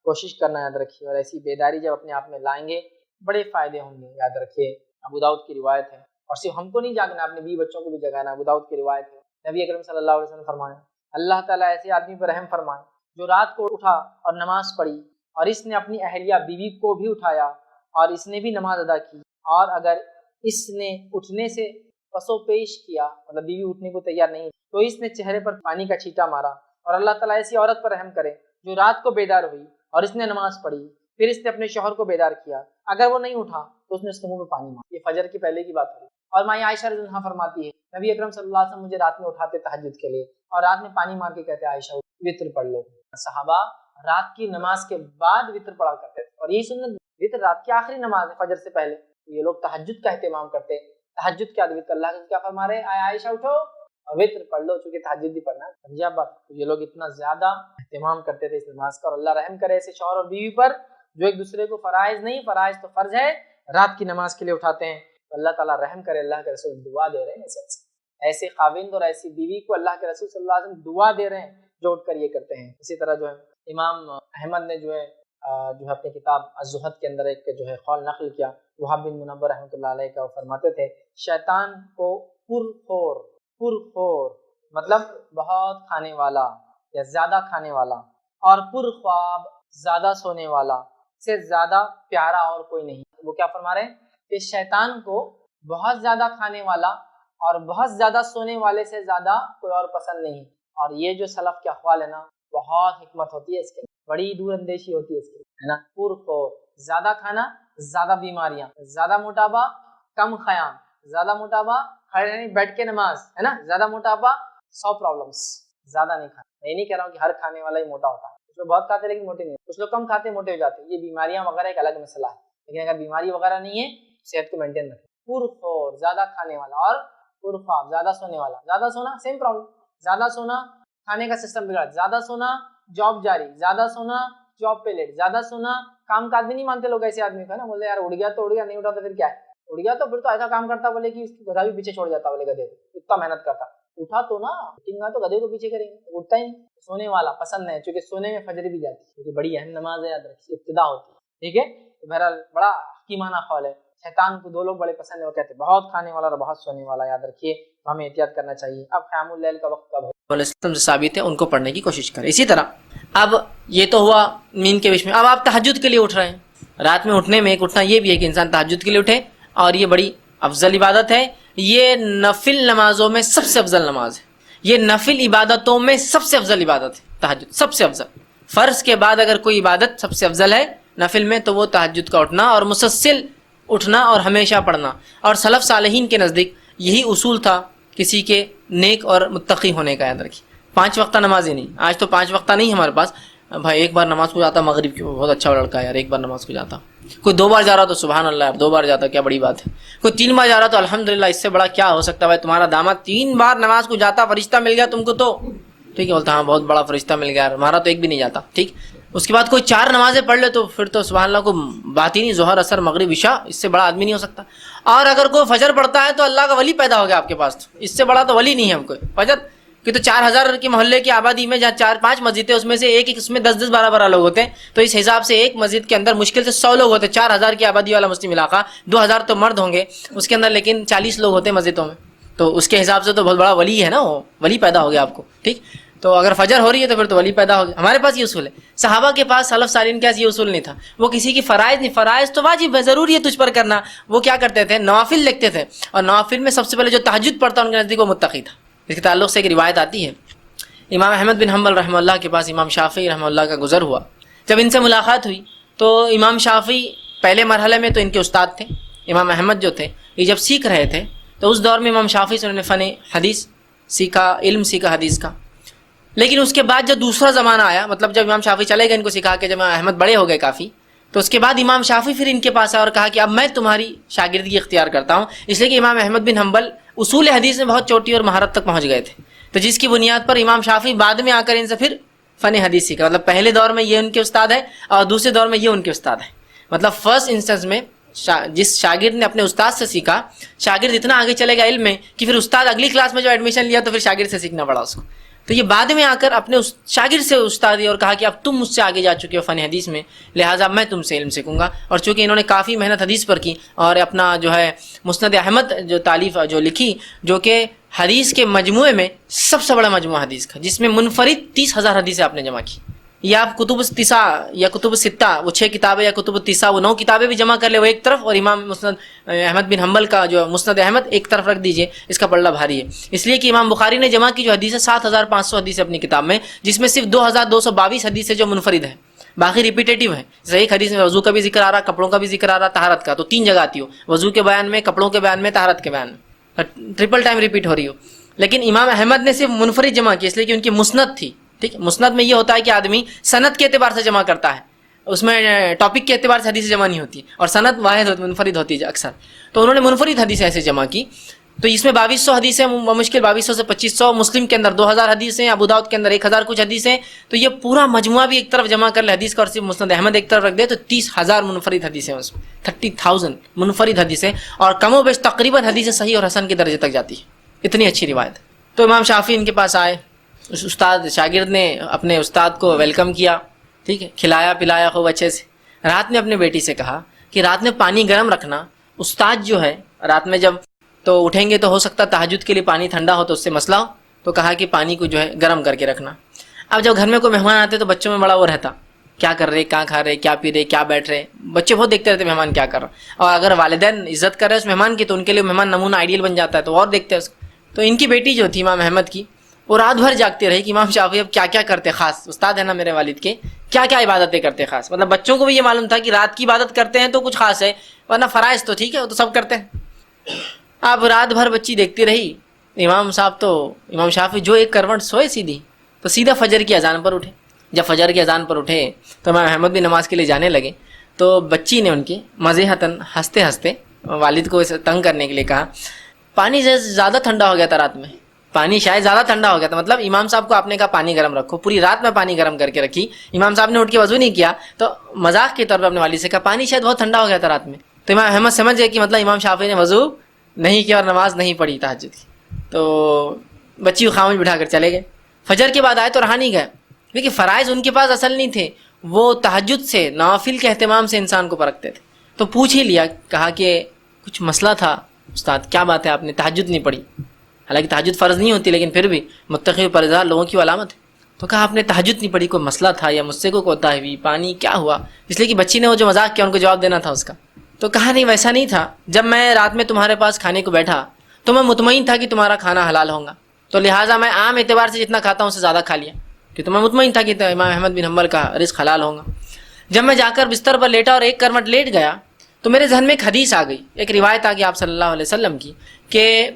کوشش کرنا. یاد رکھیے، اور ایسی بیداری جب اپنے آپ میں لائیں گے بڑے فائدے ہوں گے. یاد رکھیے ابو داؤد کی روایت ہے، اور صرف ہم کو نہیں جاگنا، اپنے بیوی بچوں کو بھی جگانا. ابو داؤد کی روایت ہے، نبی اکرم صلی اللہ علیہ وسلم فرمائے اللہ تعالیٰ ایسے آدمی پر رحم فرمائے جو رات کو اٹھا اور نماز پڑھی، اور اس نے اپنی اہلیہ بیوی کو بھی اٹھایا اور اس نے بھی نماز ادا کی، اور اگر اس نے اٹھنے سے پسو پیش کیا، مطلب بیوی اٹھنے کو تیار نہیں، تو اس نے چہرے پر پانی کا چھینٹا مارا. اور اللہ تعالیٰ ایسی عورت پر رحم کرے جو رات کو بیدار ہوئی اور اس نے نماز پڑھی، پھر اس نے اپنے شوہر کو بیدار کیا، اگر وہ نہیں اٹھا تو اس نے اس کے منہ میں پانی مارا. یہ فجر کی پہلے کی بات ہوئی. اور ماں عائشہ رضی اللہ عنہا فرماتی ہے نبی اکرم صلی اللہ علیہ وسلم مجھے رات میں اٹھاتے تہجد کے لیے، اور رات میں پانی مار کے کہتے عائشہ وتر پڑھ لو. صحابہ رات کی نماز کے بعد وتر پڑھا کرتے تھے، اور یہی سنت وتر رات کی آخری نماز ہے فجر سے پہلے. یہ لوگ تہجد کا اہتمام کرتے ہیں. تہجد کیا وتر، اللہ کے کیا فرما رہے ہیں عائشہ اٹھو اور وتر پڑھ لو، چونکہ تہجد بھی پڑھنا ہے. سمجھے آپ بات؟ یہ لوگ اتنا زیادہ اہتمام کرتے تھے اس نماز کا. اور اللہ رحم کرے ایسے شوہر اور بیوی پر جو ایک دوسرے کو فرائض نہیں، فرائض تو فرض ہے، رات کی نماز کے لیے اٹھاتے ہیں. تو اللہ تعالیٰ رحم کرے. اللہ کے رسول دعا دے رہے ہیں ایسے خاوند اور ایسی بیوی کو، اللہ کے رسول صلی اللہ علیہ وسلم دعا دے رہے ہیں جو اٹھ کر یہ کرتے ہیں. اسی طرح جو ہے امام احمد نے جو ہے اپنی کتاب الزہد کے اندر ایک جو ہے قول نقل کیا، وہاب بن منبر رحمۃ اللہ علیہ کا، وہ فرماتے تھے شیطان کو پرخور مطلب بہت کھانے والا یا زیادہ کھانے والا، اور پرخواب زیادہ سونے والا سے زیادہ پیارا اور کوئی نہیں. وہ کیا فرما رہے ہیں کہ شیطان کو بہت زیادہ کھانے والا اور بہت زیادہ سونے والے سے زیادہ کوئی اور پسند نہیں. اور یہ جو سلف کے اقوال ہے نا، بہت حکمت ہوتی ہے اس کے، بڑی دور اندیشی ہوتی ہے اس کی، ہے نا. پرخور، زیادہ کھانا، زیادہ بیماریاں، زیادہ موٹاپا، کم خیام، زیادہ موٹاپا، کھڑے نہیں بیٹھ کے نماز، ہے نا، زیادہ موٹاپا، 100 پرابلمس. زیادہ نہیں کھانا. میں نہیں کہہ رہا ہوں کہ ہر کھانے والا ہی موٹا ہوتا ہے، کچھ لوگ بہت کھاتے لیکن موٹے نہیں، کچھ لوگ کم کھاتے موٹے ہو جاتے ہیں. یہ بیماریاں وغیرہ ایک الگ مسئلہ ہے، لیکن اگر بیماری وغیرہ نہیں ہے صحت کو مینٹین رکھیں. پرخور، زیادہ کھانے والا، اور پرخواب، زیادہ سونے والا. زیادہ سونا سیم پرابلم، زیادہ سونا کھانے کا سسٹم بگڑا، زیادہ سونا جاب جاری، زیادہ سونا جاب پہ لیٹ، زیادہ سونا کام کا بھی نہیں مانتے لوگ ایسے آدمی کا نا، بولے یار اڑ گیا تو اڑ گیا، نہیں اٹھا تو پھر کیا ہے، اڑ گیا تو پھر تو ایسا کام کرتا بولے کہ اس کی گدھا بھی پیچھے چھوڑ جاتا، بولے گدھے اتنا محنت کرتا. اٹھا تو نا، اٹھیں تو گدھے کو پیچھے کریں گے، اٹھتا ہی نہیں. سونے والا پسند ہے، چونکہ سونے میں فجر بھی جاتی ہے، کیونکہ بڑی اہم نماز ہے، یاد رکھیے ابتدا ہوتی ہے. ٹھیک ہے، بہرحال بڑا حکیمانہ قول ہے. شیطان کو 2 لوگ بڑے پسند ہیں، وہ کہتے ہیں بہت کھانے والا اور بہت سونے والا. یاد رکھیے ہمیں احتیاط کرنا چاہیے. اب قیام اللیل کا وقت کب ہے؟ سے ثابت ہے، ان کو پڑھنے کی کوشش کریں. اسی طرح اب یہ تو ہوا نیند کے بیچ میں. اب آپ تہجد کے لیے اٹھ رہے ہیں. رات میں اٹھنے میں ایک اٹھنا یہ بھی ہے کہ انسان تہجد کے لیے اٹھے، اور یہ بڑی افضل عبادت ہے. یہ نفل نمازوں میں سب سے افضل نماز ہے. یہ نفل عبادتوں میں سب سے افضل عبادت ہے تہجد، سب سے افضل. فرض کے بعد اگر کوئی عبادت سب سے افضل ہے نفل میں تو وہ تہجد کا اٹھنا اور مسلسل اٹھنا اور ہمیشہ پڑھنا. اور سلف صالحین کے نزدیک یہی اصول تھا کسی کے نیک اور متقی ہونے کا. یاد رکھیے 5 وقتہ نماز ہی نہیں. آج تو 5 وقتہ نہیں ہمارے پاس. بھائی ایک بار نماز کو جاتا مغرب کی، بہت اچھا لڑکا ہے یار، ایک بار نماز کو جاتا. کوئی 2 بار جا رہا تو سبحان اللہ یار، 2 بار جاتا کیا بڑی بات ہے. کوئی 3 بار جا رہا تو الحمدللہ، اس سے بڑا کیا ہو سکتا ہے. بھائی تمہارا داماد 3 بار نماز کو جاتا، فرشتہ مل گیا تم کو تو ٹھیک ہے، بولتا ہاں بہت بڑا فرشتہ مل گیا. ہمارا تو ایک بھی نہیں جاتا. ٹھیک، اس کے بعد کوئی 4 نمازیں پڑھ لے تو پھر تو سبحان اللہ کو بات ہی نہیں. ظہر اثر مغرب عشاء، اس سے بڑا آدمی نہیں ہو سکتا. اور اگر کوئی فجر پڑھتا ہے تو اللہ کا ولی پیدا ہو گیا آپ کے پاس. اس سے بڑا تو ولی نہیں ہے ہم کوئی. فجر کہ تو 4000 کے محلے کی آبادی میں جہاں 4-5 مسجدیں، اس میں سے ایک اس میں 10-10 12-12 لوگ ہوتے ہیں، تو اس حساب سے ایک مسجد کے اندر مشکل سے 100 لوگ ہوتے ہیں. 4000 کی آبادی والا مسلم علاقہ، 2000 تو مرد ہوں گے اس کے اندر، لیکن 40 لوگ ہوتے ہیں مسجدوں میں. تو اس کے حساب سے تو بہت بڑا ولی ہے نا، وہ ولی پیدا ہو گیا آپ کو. ٹھیک، تو اگر فجر ہو رہی ہے تو پھر تو ولی پیدا ہو گیا. ہمارے پاس یہ اصول ہے. صحابہ کے پاس، سلف صالحین کے پاس یہ اصول نہیں تھا. وہ کسی کی فرائض نہیں، فرائض تو واجب ہے، ضروری ہے تجھ پر کرنا. وہ کیا کرتے تھے؟ نوافل لکھتے تھے. اور نوافل میں سب سے پہلے جو تہجد پڑھتا ان کے نزدیک وہ متقی تھا. اس کے تعلق سے ایک روایت آتی ہے، امام احمد بن حنبل رحمہ اللہ کے پاس امام شافعی رحمہ اللہ کا گزر ہوا. جب ان سے ملاقات ہوئی تو امام شافعی پہلے مرحلے میں تو ان کے استاد تھے. امام احمد جو تھے یہ جب سیکھ رہے تھے تو اس دور میں امام شافعی سے انہوں نے فن حدیث سیکھا، علم سیکھا حدیث کا. لیکن اس کے بعد جب دوسرا زمانہ آیا، مطلب جب امام شافعی چلے گئے ان کو سکھا کے، جب امام احمد بڑے ہو گئے کافی، تو اس کے بعد امام شافعی پھر ان کے پاس آیا اور کہا کہ اب میں تمہاری شاگردگی اختیار کرتا ہوں. اس لیے کہ امام احمد بن حنبل اصول حدیث میں بہت چوٹی اور مہارت تک پہنچ گئے تھے. تو جس کی بنیاد پر امام شافعی بعد میں آ کر ان سے پھر فن حدیث سیکھا. مطلب پہلے دور میں یہ ان کے استاد ہے اور دوسرے دور میں یہ ان کے استاد ہے. مطلب فرسٹ انسٹنس میں جس شاگرد نے اپنے استاد سے سیکھا، شاگرد اتنا آگے چلے گا علم میں کہ پھر استاد اگلی کلاس میں جو ایڈمیشن لیا تو پھر شاگرد سے سیکھنا پڑا اس کو. تو یہ بعد میں آ کر اپنے شاگرد سے استادی اور کہا کہ اب تم مجھ سے آگے جا چکے ہو فن حدیث میں، لہٰذا میں تم سے علم سیکھوں گا. اور چونکہ انہوں نے کافی محنت حدیث پر کی اور اپنا جو ہے مسند احمد جو تالیف جو لکھی، جو کہ حدیث کے مجموعے میں سب سے بڑا مجموعہ حدیث کا، جس میں منفرد 30,000 حدیثیں آپ نے جمع کی. یا آپ کتب التسع یا کتب الستہ، وہ 6 کتابیں، یا کتب التسع وہ 9 کتابیں بھی جمع کر لے وہ ایک طرف، اور امام مسند احمد بن حنبل کا جو مسند احمد ایک طرف رکھ دیجئے، اس کا پلڑا بھاری ہے. اس لیے کہ امام بخاری نے جمع کی جو حدیث ہے 7,500 حدیث اپنی کتاب میں، جس میں صرف 2,222 حدیث ہے جو منفرد ہے، باقی ریپیٹیٹیو ہے. جیسے ایک حدیث میں وضو کا بھی ذکر آ رہا، کپڑوں کا بھی ذکر آ رہا، طہارت کا، تو 3 جگہ آتی ہو، وضو کے بیان میں، کپڑوں کے بیان میں، طہارت کے بیان میں، ٹرپل ٹائم ریپیٹ ہو رہی ہو. لیکن امام احمد نے صرف منفرد جمع کی، اس لیے کہ ان کی مسند تھی. ٹھیک، مسند میں یہ ہوتا ہے کہ آدمی سند کے اعتبار سے جمع کرتا ہے، اس میں ٹاپک کے اعتبار سے حدیث جمع نہیں ہوتی، اور سند واحد منفرد ہوتی ہے اکثر. تو انہوں نے منفرد حدیث ایسے جمع کی. تو اس میں 2200 حدیثیں، مشکل 2200 سے 2500. مسلم کے اندر 2000 حدیثیں، ابو داؤد کے اندر 1000 کچھ حدیثیں. تو یہ پورا مجموعہ بھی ایک طرف جمع کر لے حدیث کا، اور صرف مسند احمد ایک طرف رکھ دے تو 30,000 منفرد حدیثیں، اس میں 30,000 منفرد حدیثیں، اور کم و بیش تقریباً حدیث صحیح اور حسن کے درجے تک جاتی ہے. اتنی اچھی روایت. تو امام شافعی ان کے پاس آئے. اس استاد شاگرد نے اپنے استاد کو ویلکم کیا، ٹھیک ہے، کھلایا پلایا خوب اچھے سے. رات میں اپنے بیٹی سے کہا کہ رات میں پانی گرم رکھنا. استاد جو ہے رات میں جب تو اٹھیں گے تو ہو سکتا تہجد کے لیے پانی ٹھنڈا ہو تو اس سے مسئلہ ہو، تو کہا کہ پانی کو جو ہے گرم کر کے رکھنا. اب جب گھر میں کوئی مہمان آتے تو بچوں میں بڑا وہ رہتا، کیا کر رہے، کہاں کھا رہے، کیا پی رہے، کیا بیٹھ رہے. بچے بہت دیکھتے رہتے مہمان کیا کر رہا. اور اگر والدین عزت کر رہے اس مہمان کی تو ان کے لیے مہمان نمونہ آئیڈیل بن جاتا ہے، تو اور دیکھتے ہیں اس کو. تو ان کی بیٹی جو تھی امام احمد کی، وہ رات بھر جاگتی رہی کہ امام شافعی اب کیا کیا کرتے، خاص استاد ہے نا میرے والد کے، کیا کیا عبادتیں کرتے خاص. مطلب بچوں کو بھی یہ معلوم تھا کہ رات کی عبادت کرتے ہیں تو کچھ خاص ہے، ورنہ فرائض تو ٹھیک ہے وہ تو سب کرتے ہیں. اب رات بھر بچی دیکھتی رہی. امام صاحب تو امام شافعی جو ایک کروٹ سوئے سیدھی، تو سیدھا فجر کی اذان پر اٹھے. جب فجر کی اذان پر اٹھے تو امام احمد بھی نماز کے لیے جانے لگے. تو بچی نے ان کی مزاحتاً ہنستے ہنستے والد کو اسے تنگ کرنے کے لیے کہا، پانی زیادہ ٹھنڈا ہو گیا تھا رات میں، پانی شاید زیادہ ٹھنڈا ہو گیا تھا. مطلب امام صاحب کو آپ نے کہا پانی گرم رکھو، پوری رات میں پانی گرم کر کے رکھی. امام صاحب نے اٹھ کے وضو نہیں کیا تو مذاق کے طور پر اپنے والد سے کہا پانی شاید بہت ٹھنڈا ہو گیا تھا رات میں. تو امام احمد سمجھ گئے کہ مطلب امام شافعی نے وضو نہیں کیا اور نماز نہیں پڑھی تہجد کی. تو بچی کو خاموش بٹھا کر چلے گئے. فجر کے بعد آئے تو رہا نہیں گئے. دیکھیے فرائض ان کے پاس اصل نہیں تھے, وہ تہجد سے, نوافل کے اہتمام سے انسان کو پرکھتے تھے. تو پوچھ ہی لیا, کہا کہ کچھ مسئلہ تھا استاد, کیا بات ہے آپ نے تہجد نہیں پڑھی؟ حالانکہ تہجد فرض نہیں ہوتی لیکن پھر بھی متقی و پرہیزگار لوگوں کی علامت ہے. تو کہا آپ نے تہجد نہیں پڑھی, کوئی مسئلہ تھا یا مجھ سے کوئی کوتاہی ہوئی, پانی کیا ہوا؟ اس لیے کہ بچی نے وہ جو مذاق کیا ان کو جواب دینا تھا اس کا. تو کہا نہیں ویسا نہیں تھا, جب میں رات میں تمہارے پاس کھانے کو بیٹھا تو میں مطمئن تھا کہ تمہارا کھانا حلال ہوگا, تو لہٰذا میں عام اعتبار سے جتنا کھاتا ہوں اس سے زیادہ کھا لیا, کہ تو میں مطمئن تھا کہ امام احمد بن حنبل کا رزق حلال ہوگا. جب میں جا کر بستر پر لیٹا اور ایک کرمٹ لیٹ گیا تو میرے ذہن میں ایک حدیث آ گئی, ایک روایت آ گئی آپ صلی اللہ علیہ وسلم کی, کہ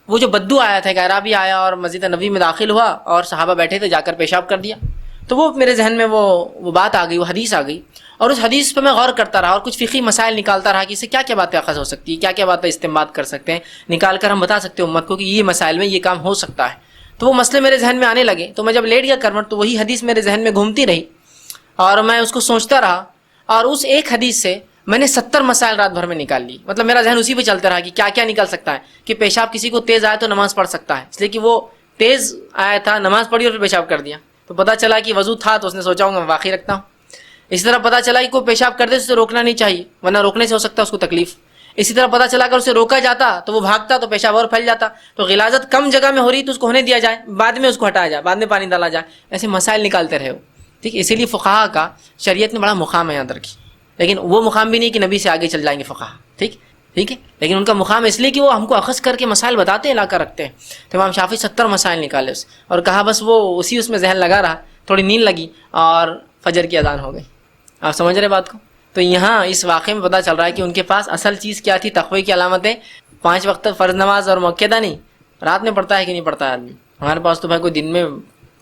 وہ جو بدو آیا تھا, ایک اعرابی آیا اور مسجد نبوی میں داخل ہوا اور صحابہ بیٹھے تھے, جا کر پیشاب کر دیا. تو وہ میرے ذہن میں وہ بات آ گئی, وہ حدیث آ گئی, اور اس حدیث پہ میں غور کرتا رہا اور کچھ فقہی مسائل نکالتا رہا کہ اس سے کیا کیا باتیں اخذ ہو سکتی ہیں, کیا کیا باتیں استنباط کر سکتے ہیں, نکال کر ہم بتا سکتے ہیں امت کو کہ یہ مسائل میں یہ کام ہو سکتا ہے. تو وہ مسئلے میرے ذہن میں آنے لگے. تو میں جب لیٹ گیا کرمٹ تو وہی حدیث میرے ذہن میں گھومتی رہی اور میں اس کو سوچتا رہا, اور اس ایک حدیث سے میں نے 70 مسائل رات بھر میں نکال لی. مطلب میرا ذہن اسی پہ چلتا رہا کہ کیا کیا نکل سکتا ہے, کہ پیشاب کسی کو تیز آئے تو نماز پڑھ سکتا ہے, اس لیے کہ وہ تیز آیا تھا, نماز پڑھی اور پھر پیشاب کر دیا. تو پتہ چلا کہ وضو تھا تو اس نے سوچا ہوں گا میں باقی رکھتا ہوں. اسی طرح پتہ چلا کہ کوئی پیشاب کر دے تو اسے روکنا نہیں چاہیے ورنہ روکنے سے ہو سکتا ہے اس کو تکلیف. اسی طرح پتہ چلا اگر اسے روکا جاتا تو وہ بھاگتا تو پیشاب اور پھیل جاتا, تو غلاظت کم جگہ میں ہو رہی تو اس کو ہونے دیا جائے, بعد میں اس کو ہٹایا جائے, بعد میں پانی ڈالا جائے. ایسے مسائل نکالتے رہے ہو, ٹھیک ہے. اسی لیے فقہا کا شریعت میں بڑا مقام ہے یاد رکھیے, لیکن وہ مقام بھی نہیں کہ نبی سے آگے چل جائیں گے فقہا, ٹھیک ہے, لیکن ان کا مقام اس لیے کہ وہ ہم کو اخذ کر کے مسائل بتاتے ہیں, لا کر رکھتے ہیں. تو امام شافعی 70 مسائل نکالے اس, اور کہا بس وہ اس میں ذہن لگا رہا, تھوڑی نیند لگی اور فجر کی اذان ہو گئی. آپ سمجھ رہے بات کو؟ تو یہاں اس واقعے میں پتہ چل رہا ہے کہ ان کے پاس اصل چیز کیا تھی, تقوی کی علامتیں. 5 وقت فرض نماز اور مؤکدہ نہیں, رات میں پڑھتا ہے کہ نہیں پڑھتا ہے آدمی. ہمارے پاس تو بھائی کوئی دن میں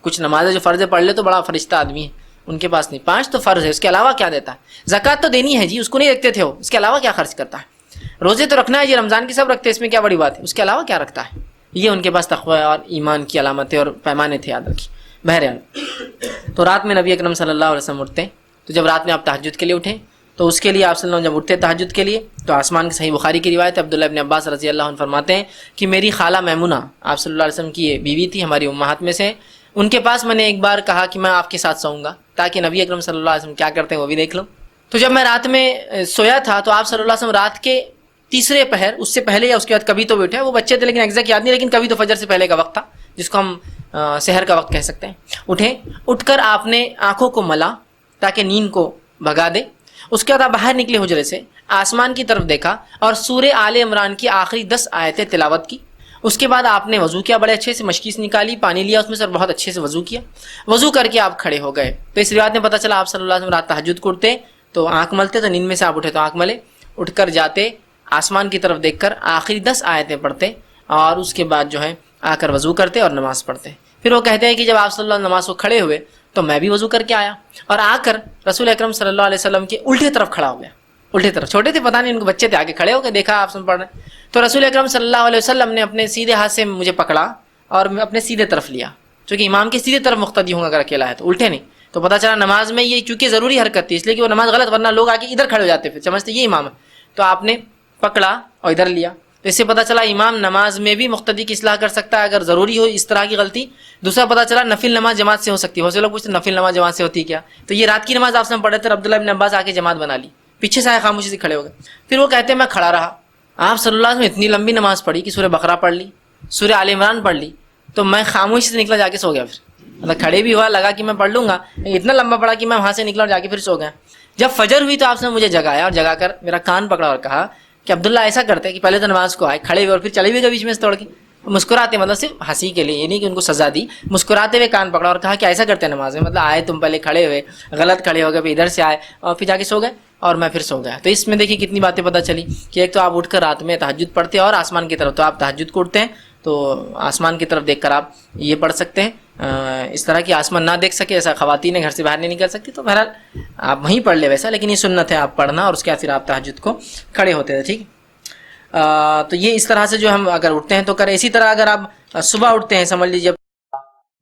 کچھ نمازیں جو فرض پڑھ لے تو بڑا فرشتہ آدمی ہے, ان کے پاس نہیں. 5 تو فرض ہے, اس کے علاوہ کیا دیتا ہے؟ زکوٰۃ تو دینی ہے جی, اس کو نہیں رکھتے تھے وہ, اس کے علاوہ کیا خرچ کرتا ہے؟ روزے تو رکھنا ہے جی, رمضان کی سب رکھتے ہیں, اس میں کیا بڑی بات ہے, اس کے علاوہ کیا رکھتا ہے؟ یہ ان کے پاس تقوی اور ایمان کی علامتیں اور پیمانے تھے, یاد رکھیے. بہرحال تو رات میں نبی اکرم صلی اللہ علیہ وسلم اٹھتے, تو جب رات میں آپ تہجد کے لیے اٹھیں تو اس کے لیے آپ صلی اللہ علیہ وسلم جب اٹھتے تہجد کے لیے تو آسمان کی صحیح بخاری کی روایت ہے, عبداللہ ابن عباس رضی اللہ عنہ فرماتے ہیں کہ میری خالہ میمونہ آپ صلی اللہ علیہ وسلم کی بیوی تھی, ہماری امہات میں سے, ان کے پاس میں نے ایک بار کہا کہ میں آپ کے ساتھ سوؤں گا تاکہ نبی اکرم صلی اللہ علیہ وسلم کیا کرتے ہیں وہ بھی دیکھ لوں. تو جب میں رات میں سویا تھا تو آپ صلی اللہ علیہ وسلم رات کے تیسرے پہر, اس سے پہلے یا اس کے بعد کبھی تو بھی اٹھے, وہ بچے تھے لیکن ایگزیکٹ یاد نہیں, لیکن کبھی تو فجر سے پہلے کا وقت تھا جس کو ہم سحر کا وقت کہہ سکتے ہیں. اٹھے, اٹھ کر آپ نے آنکھوں کو ملا تاکہ نیند کو بھگا دے. اس کے بعد آپ باہر نکلے حجرے سے, آسمان کی طرف دیکھا اور سورہ آل عمران کی آخری 10 آیتیں تلاوت کی. اس کے بعد آپ نے وضو کیا, بڑے اچھے سے مشکیز نکالی, پانی لیا اس میں سے اور بہت اچھے سے وضو کیا. وضو کر کے آپ کھڑے ہو گئے. تو اس روایت میں پتہ چلا آپ صلی اللہ علیہ وسلم رات تہجد کو اٹھتے تو آنکھ ملتے, تو نیند میں سے آپ اٹھے تو آنکھ ملے, اٹھ کر جاتے آسمان کی طرف دیکھ کر آخری 10 آیتیں پڑھتے اور اس کے بعد جو ہے آ کر وضو کرتے اور نماز پڑھتے. پھر وہ کہتے ہیں کہ جب آپ صلی اللہ علیہ وسلم نماز کو کھڑے ہوئے تو میں بھی وضو کر کے آیا اور آ کر رسول اکرم صلی اللہ علیہ وسلم کے الٹے طرف کھڑا ہو گیا. الٹے طرف, چھوٹے تھے پتہ نہیں ان کو, بچے تھے, آگے کھڑے ہو کے دیکھا آپ سن پڑھ رہے ہیں. تو رسول اکرم صلی اللہ علیہ وسلم نے اپنے سیدھے ہاتھ سے مجھے پکڑا اور میں اپنے سیدھے طرف لیا, چونکہ امام کے سیدھے طرف مقتدی ہوں اگر اکیلا ہے تو, الٹے نہیں. تو پتہ چلا نماز میں یہ چونکہ ضروری حرکت تھی اس لیے کہ وہ نماز غلط, ورنہ لوگ آگے ادھر کھڑے ہو جاتے پھر سمجھتے یہ امام ہے. تو آپ نے پکڑا اور ادھر لیا. تو اس سے پتہ چلا امام نماز میں بھی مقتدی کی اصلاح کر سکتا ہے اگر ضروری ہو اس طرح کی غلطی. دوسرا پتہ چلا نفل نماز جماعت سے ہو سکتی ہے. بہت سے لوگ پوچھتے ہیں نفل نماز جماعت سے ہوتی ہے کیا؟ تو یہ رات کی نماز آپ سے پڑھے تھے, عبداللہ ابن عباس آ کے جماعت بنا لی, پیچھے سے آئے خاموشی سے کھڑے ہو گئے. پھر وہ کہتے ہیں میں کھڑا رہا, آپ صلی اللہ علیہ وسلم اتنی لمبی نماز پڑھی کہ سورہ بقرہ پڑھ لی, سورہ آل عمران پڑھ لی, تو میں خاموشی سے نکلا جا کے سو گیا. پھر مطلب کھڑے بھی ہوا, لگا کہ میں پڑھ لوں گا, اتنا لمبا پڑھا کہ میں وہاں سے نکلا اور جا کے پھر سو گیا. جب فجر ہوئی تو آپ نے مجھے جگایا اور جگا کر میرا کان پکڑا اور کہا کہ عبداللہ ایسا کرتے کہ پہلے تو نماز کو آئے, کھڑے ہوئے اور پھر چلے ہوئے گئے بیچ میں سے توڑ کے, مسکراتے, مطلب صرف ہنسی کے لیے, یہ نہیں کہ ان کو سزا دی, مسکراتے ہوئے کان پکڑا اور کہا کہ ایسا کرتے ہیں نماز میں, مطلب آئے تم پہلے کھڑے ہوئے, غلط کھڑے ہو گئے, پھر ادھر سے آئے اور پھر جا کے سو گئے اور میں پھر سو گیا. تو اس میں دیکھیے کتنی باتیں پتہ چلی کہ ایک تو آپ اٹھ کر رات میں تہجد پڑھتے ہیں اور آسمان کی طرف, تو آپ تہجد کو اٹھتے ہیں تو آسمان کی طرف دیکھ کر آپ یہ پڑھ سکتے ہیں. اس طرح کی آسمان نہ دیکھ سکے, ایسا خواتین گھر سے باہر نہیں نکل سکتی, تو بہرحال آپ وہیں پڑھ لے ویسا, لیکن یہ سنت ہے آپ پڑھنا, اور اس کے بعد پھر آپ تہجد کو کھڑے ہوتے تھے. ٹھیک, تو یہ اس طرح سے جو ہم اگر اٹھتے ہیں تو کریں. اسی طرح اگر آپ صبح اٹھتے ہیں سمجھ لیجیے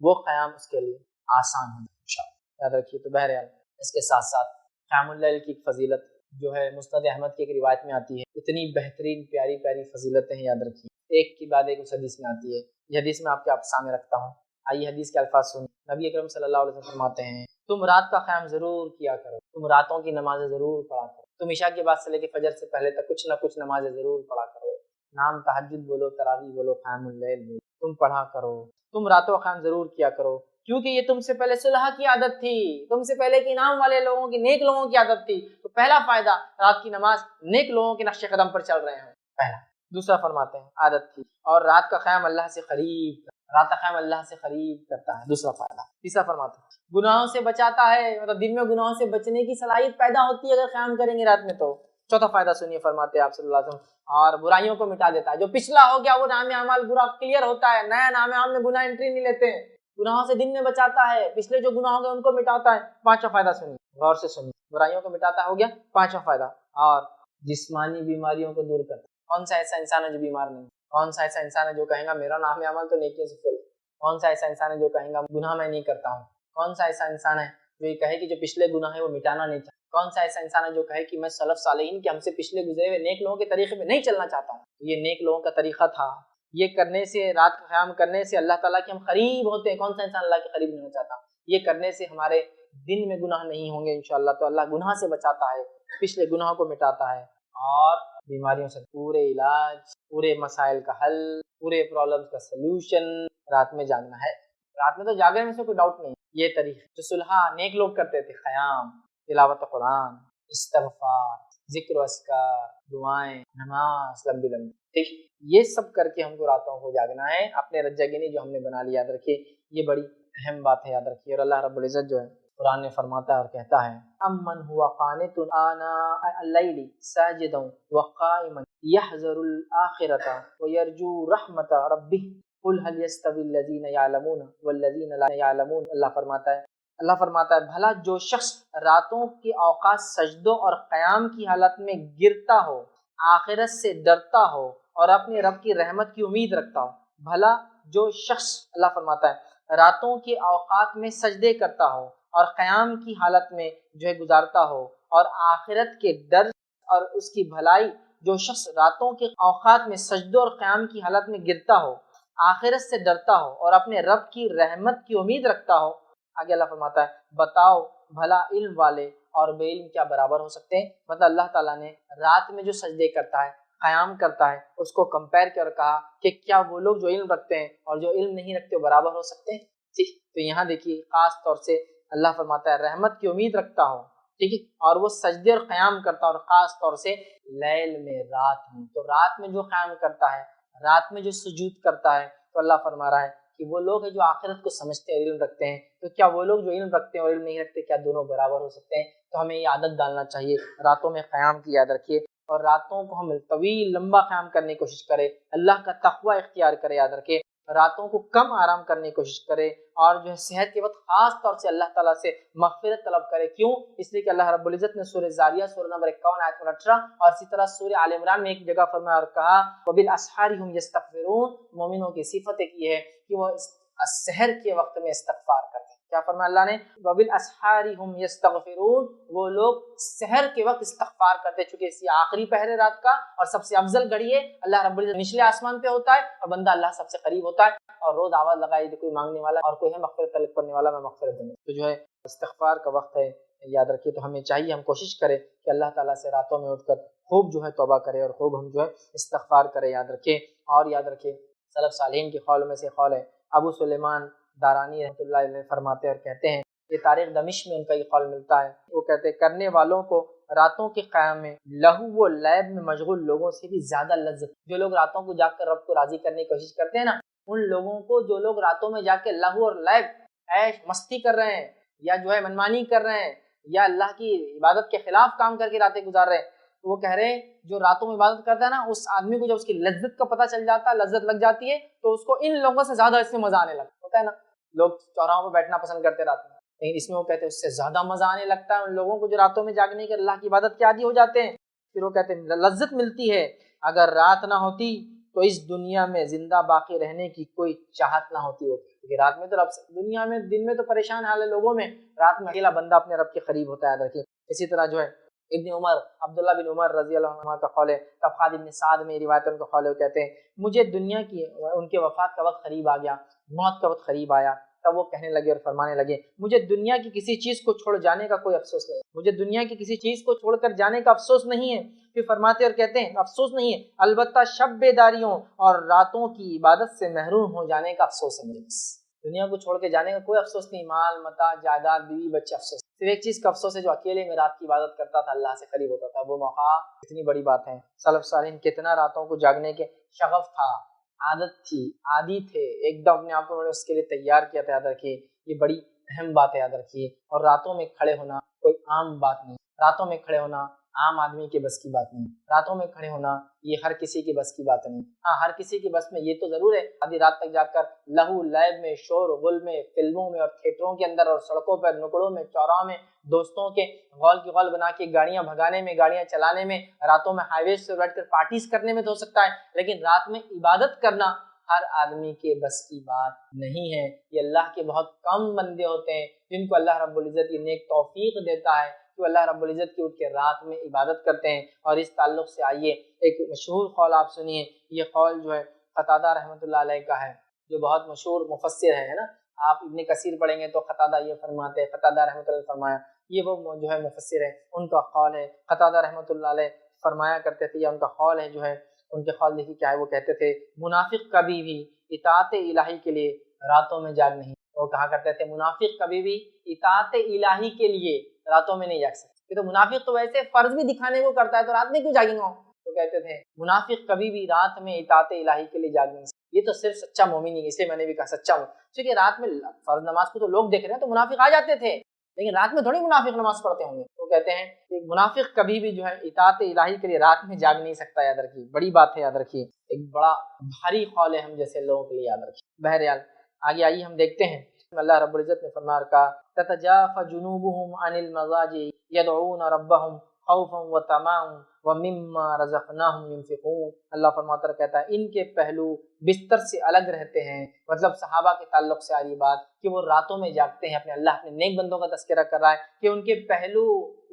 وہ قیام اس کے لیے آسان ہے انشاءاللہ, یاد رکھیے. تو بہرحال اس کے ساتھ ساتھ قیام اللیل کی فضیلت جو ہے مسند احمد کی ایک روایت میں آتی ہے, اتنی بہترین پیاری پیاری فضیلتیں ہیں, یاد رکھیے. ایک کی بعد ایک اس حدیث میں آتی ہے. یہ حدیث میں آپ کے سامنے رکھتا ہوں. آئیے حدیث کے الفاظ سنیں. نبی اکرم صلی اللہ علیہ وسلم فرماتے ہیں تم رات کا قیام ضرور کیا کرو, تم راتوں کی نمازیں ضرور پڑھا کرو, تم عشاء کے بعد سے لے کے فجر سے پہلے تک کچھ نہ کچھ نمازیں ضرور پڑھا کرو. نام تہجد بولو, تراویح بولو, قیام اللیل بولو, تم پڑھا کرو. تم راتوں کا قیام ضرور کیا کرو, کیونکہ یہ تم سے پہلے صلح کی عادت تھی, تم سے پہلے کے انعام والے لوگوں کی, نیک لوگوں کی عادت تھی. تو پہلا فائدہ رات کی نماز, نیک لوگوں کے نقش قدم پر چل رہے ہیں, پہلا. دوسرا فرماتے ہیں عادت تھی, اور رات کا قیام اللہ سے قریب, رات کا قیام اللہ سے قریب کرتا ہے, دوسرا فائدہ. تیسرا فرماتے ہیں گناہوں سے بچاتا ہے, مطلب دن میں گناہوں سے بچنے کی صلاحیت پیدا ہوتی ہے اگر قیام کریں گے رات میں. تو چوتھا فائدہ سنیے, فرماتے ہیں آپ صلی اللہ علیہ وسلم, اور برائیوں کو مٹا دیتا ہے. جو پچھلا ہو گیا وہ نام اعمال برا کلیئر ہوتا ہے, نیا نام اعمال میں گناہ انٹری نہیں لیتے ہیں. گناہوں سے دن میں بچاتا ہے, پچھلے جو گناہ ہو گئے ان کو مٹاتا ہے. پانچواں فائدہ سنیے, غور سے سنیے, برائیوں کو مٹاتا ہو گیا, پانچواں فائدہ, اور جسمانی بیماریوں کو دور کرتا ہے. کون سا ایسا انسان ہے جو بیمار نہیں؟ کون سا ایسا انسان ہے جو کہے گا میرا نام اعمال تو نیکیوں سے فل؟ کون سا ایسا انسان ہے جو کہے گا گناہ میں نہیں کرتا ہوں؟ کون سا ایسا انسان ہے جو یہ کہے کہ جو پچھلے گناہ ہے وہ مٹانا نہیں چاہتا؟ کون سا ایسا انسان ہے جو کہے کہ میں سلف صالحین کے ہم سے پچھلے گزرے ہوئے نیک لوگوں کے طریقے میں نہیں چلنا چاہتا ہوں؟ یہ نیک لوگوں کا طریقہ تھا. یہ کرنے سے, رات کا قیام کرنے سے اللہ تعالیٰ کے ہم قریب ہوتے ہیں. کون سا انسان اللہ کے قریب نہیں ہو چاہتا؟ یہ کرنے سے ہمارے دن میں گناہ نہیں ہوں گے انشاءاللہ. تو اللہ گناہ سے بچاتا ہے, پچھلے گناہوں کو مٹاتا ہے, اور بیماریوں سے پورے علاج, پورے مسائل کا حل, پورے پرابلمز کا سلوشن رات میں جاگنا ہے. رات میں تو جاگنے میں سے کوئی ڈاؤٹ نہیں. یہ طریقے جو صلح نیک لوگ کرتے تھے, قیام, تلاوت قرآن, استغفار, ذکر و اذکار, دعائیں, نماز لمبی لمبی, ٹھیک, یہ سب کر کے ہم کو راتوں کو جاگنا ہے. اپنے رجا گینی جو ہم نے بنا لی, یاد رکھیے, یہ بڑی اہم بات ہے, یاد رکھیے. اور اللہ رب العزت جو ہے قرآن میں فرماتا ہے اور کہتا ہے امن ہوا قانت آناء اللیل ساجدا وقائما یحذر الآخرۃ ویرجو رحمت ربہ قل هل يستوی الذین یعلمون والذین لا یعلمون. اللہ فرماتا ہے بھلا جو شخص راتوں کے اوقات سجدوں اور قیام کی حالت میں گرتا ہو, آخرت سے ڈرتا ہو اور اپنے رب کی رحمت کی امید رکھتا ہو, بھلا جو شخص, اللہ فرماتا ہے, راتوں کے اوقات میں سجدے کرتا ہو اور قیام کی حالت میں جو ہے گزارتا ہو, اور آخرت کے ڈر اور اس کی بھلائی, جو شخص راتوں کے اوقات میں سجدوں اور قیام کی حالت میں گرتا ہو, آخرت سے ڈرتا ہو اور اپنے رب کی رحمت کی امید رکھتا ہو. آگے اللہ فرماتا ہے بتاؤ بھلا علم والے اور بے علم کیا برابر ہو سکتے ہیں؟ مطلب اللہ تعالیٰ نے رات میں جو سجدے کرتا ہے, قیام کرتا ہے, اس کو کمپیئر کر کہا کہ کیا وہ لوگ جو علم رکھتے ہیں اور جو علم نہیں رکھتے وہ برابر ہو سکتے ہیں؟ ٹھیک, تو یہاں دیکھیے خاص طور سے اللہ فرماتا ہے رحمت کی امید رکھتا ہو, ٹھیک ہے, اور وہ سجدے اور قیام کرتا ہے, اور خاص طور سے لیل میں, رات میں. تو رات میں جو قیام کرتا ہے, رات میں جو سجود کرتا ہے, تو اللہ فرما رہا ہے کہ وہ لوگ ہیں جو آخرت کو سمجھتے ہیں, علم رکھتے ہیں. تو کیا وہ لوگ جو علم رکھتے ہیں اور علم نہیں رکھتے, کیا دونوں برابر ہو سکتے ہیں؟ تو ہمیں یہ عادت ڈالنا چاہیے, راتوں میں قیام کی یاد رکھیے, اور راتوں کو ہم طویل لمبا قیام کرنے کی کوشش کریں, اللہ کا تقوی اختیار کرے, یاد رکھے, راتوں کو کم آرام کرنے کی کوشش کرے, اور جو ہے صحت کے وقت خاص طور سے اللہ تعالیٰ سے مغفرت طلب کرے. کیوں؟ اس لیے کہ اللہ رب العزت نے سورہ زاریہ سورہ نمبر 51 آیت نمبر 18 اور اسی طرح سورہ آل عمران میں ایک جگہ فرمایا اور کہا وبالاسحار هم یستغفرون. مومنوں کی صفت ایک یہ ہے کہ وہ سحر کے وقت میں استغفار کرتے ہیں. کیا فرمایا اللہ نے؟ وبالاسحار هم یستغفرون, وہ لوگ سحر کے وقت استغفار کرتے ہیں, چونکہ اسی آخری پہرے رات کا اور سب سے افضل گھڑی ہے. اللہ رب العزت نچلے آسمان پہ ہوتا ہے اور بندہ اللہ سب سے قریب ہوتا ہے, اور روز آواز لگائی کہ کوئی مانگنے والا اور کوئی ہے مغفرت طلب کرنے والا, میں مغفرت دوں. تو جو ہے استغفار کا وقت ہے, یاد رکھیے. تو ہمیں چاہیے ہم کوشش کریں کہ اللہ تعالیٰ سے راتوں میں اٹھ کر خوب جو ہے توبہ کرے اور خوب ہم جو ہے استغفار کرے, یاد رکھیں. اور یاد رکھیں سلف صالحین کے قول میں سے قول ہے, ابو سلیمان دارانی رحمۃ اللہ علیہ فرماتے اور کہتے ہیں, یہ تاریخ دمشق میں ان کا یہ قول ملتا ہے, وہ کہتے ہیں کرنے والوں کو راتوں کے قیام میں لہو و لیب میں مشغول لوگوں سے بھی زیادہ لذت. جو لوگ راتوں کو جا کر رب کو راضی کرنے کی کوشش کرتے ہیں نا, ان لوگوں کو, جو لوگ راتوں میں جا کے لہو اور لیب, عیش مستی کر رہے ہیں, یا جو ہے منمانی کر رہے ہیں, یا اللہ کی عبادت کے خلاف کام کر کے راتیں گزار رہے ہیں, وہ کہہ رہے ہیں جو راتوں میں عبادت کرتا ہے نا, اس آدمی کو جب اس کی لذت کا پتہ چل جاتا ہے, لذت لگ جاتی ہے, تو اس کو ان لوگوں سے زیادہ اس میں مزہ آنے لگتا ہوتا ہے نا. لوگ چوراہوں پہ بیٹھنا پسند کرتے رات میں, لیکن اس میں وہ کہتے ہیں اس سے زیادہ مزہ آنے لگتا ہے ان لوگوں کو جو راتوں میں جاگنے کے اللہ کی عبادت کے عادی ہو جاتے ہیں. پھر وہ کہتے ہیں لذت ملتی ہے, اگر رات نہ ہوتی تو اس دنیا میں زندہ باقی رہنے کی کوئی چاہت نہ ہوتی ہوتی, کیونکہ رات میں تو رب سے, دنیا میں دن میں تو پریشان حال ہے لوگوں میں, رات میں اکیلا بندہ اپنے رب کے قریب ہوتا ہے. رکھیے اسی طرح جو ہے ابن عمر عبداللہ بن عمر رضی اللہ عنہ کا قول ہے، طبقات ابن سعد میں روایت ان کا قول ہے، وہ کہتے ہیں مجھے دنیا کی ان کے وفات کا وقت قریب آ گیا، موت کا وقت قریب آیا، تب وہ کہنے لگے اور فرمانے لگے مجھے دنیا کی کسی چیز کو چھوڑ جانے کا کوئی افسوس نہیں، مجھے دنیا کی کسی چیز کو چھوڑ کر جانے کا افسوس نہیں ہے۔ پھر فرماتے اور کہتے ہیں افسوس نہیں ہے، البتہ شب بیداریوں اور راتوں کی عبادت سے محروم ہو جانے کا افسوس ہے مجھے۔ بس دنیا کو چھوڑ کے جانے کا کوئی افسوس نہیں، مال متاع جائیداد بیوی بچے افسوس، صرف ایک چیز کا افسوس ہے جو اکیلے میں رات کی عبادت کرتا تھا، اللہ سے قریب ہوتا تھا، وہ موقع اتنی بڑی بات ہے۔ سلف صالحین کتنا راتوں کو جاگنے کے شغف تھا، عادت تھی، عادی تھے، ایک دم اپنے آپ کو انہوں نے اس کے لیے تیار کیا تھا۔ یاد رکھیے یہ بڑی اہم بات ہے، یاد رکھیے۔ اور راتوں میں کھڑے ہونا کوئی عام بات نہیں، راتوں میں کھڑے ہونا عام آدمی کے بس کی بات نہیں، راتوں میں کھڑے ہونا یہ ہر کسی کی بس کی بات نہیں۔ ہاں ہر کسی کی بس میں یہ تو ضرور ہے آدھی رات تک جاگ کر لہو لعب میں، شور غل میں، فلموں میں اور تھیٹروں کے اندر اور سڑکوں پر، نکڑوں میں، چوراہوں میں دوستوں کے غول کی غول بنا کے گاڑیاں بھگانے میں، گاڑیاں چلانے میں، راتوں میں ہائی ویز سے بیٹھ کر پارٹیز کرنے میں تو ہو سکتا ہے، لیکن رات میں عبادت کرنا ہر آدمی کے بس کی بات نہیں ہے۔ یہ اللہ کے بہت کم بندے ہوتے ہیں جن کو اللہ رب العزت یہ نیک توفیق دیتا ہے کہ وہ اللہ رب العزت کی اٹھ کے رات میں عبادت کرتے ہیں۔ اور اس تعلق سے آئیے ایک مشہور قول آپ سنیے، یہ قول جو ہے قتادہ رحمۃ اللہ علیہ کا ہے، جو بہت مشہور مفسر ہے نا، آپ ابن کثیر پڑھیں گے تو قتادہ یہ فرماتے ہیں، قتادہ رحمۃ اللہ فرمایا، یہ وہ جو ہے مفسر ہے، ان کا قول ہے، قتادہ رحمۃ اللہ علیہ فرمایا کرتے تھے، یا ان کا قول ہے جو ہے، ان کے قول دیکھیے کیا ہے، وہ کہتے تھے منافق کبھی بھی اطاعت الہی کے لیے راتوں میں جاگ نہیں، وہ کہا کرتے تھے منافق کبھی بھی اطاعت الہی کے لیے راتوں میں نہیں جاگ سکتے، کہ تو منافق تو ویسے فرض بھی دکھانے کو کرتا ہے تو رات میں کیوں جاگیں گا؟ تو کہتے تھے منافق کبھی بھی رات میں اطاعت الہی کے لیے جاگ نہیں سکتے، یہ تو صرف سچا مومن ہی، اس لیے میں نے بھی کہا سچا مومن، کیونکہ رات میں فرض نماز کو تو لوگ دیکھ رہے ہیں تو منافق آ جاتے تھے، لیکن رات میں تھوڑی منافق نماز پڑھتے ہوں گے۔ وہ کہتے ہیں کہ منافق کبھی بھی جو ہے اطاعت الہی کے لیے رات میں جاگ نہیں سکتا، یاد رکھیے، بڑی بات ہے، یاد رکھیے، ایک بڑا بھاری قول ہے ہم جیسے لوگوں کے لیے، یاد رکھیے۔ بہرحال آگے آئیے ہم دیکھتے ہیں، اللہ رب العزت نے فرمایا کہا تتجافى جنوبهم عن المضاجع يدعون ربهم خوفا وطمعا ومما رزقناهم ينفقون۔ اللہ فرماتا کہتا ہے ان کے پہلو بستر سے الگ رہتے ہیں، مطلب صحابہ کے تعلق سے آ رہی بات کہ وہ راتوں میں جاگتے ہیں، اپنے اللہ اپنے نیک بندوں کا تذکرہ کر رہا ہے کہ ان کے پہلو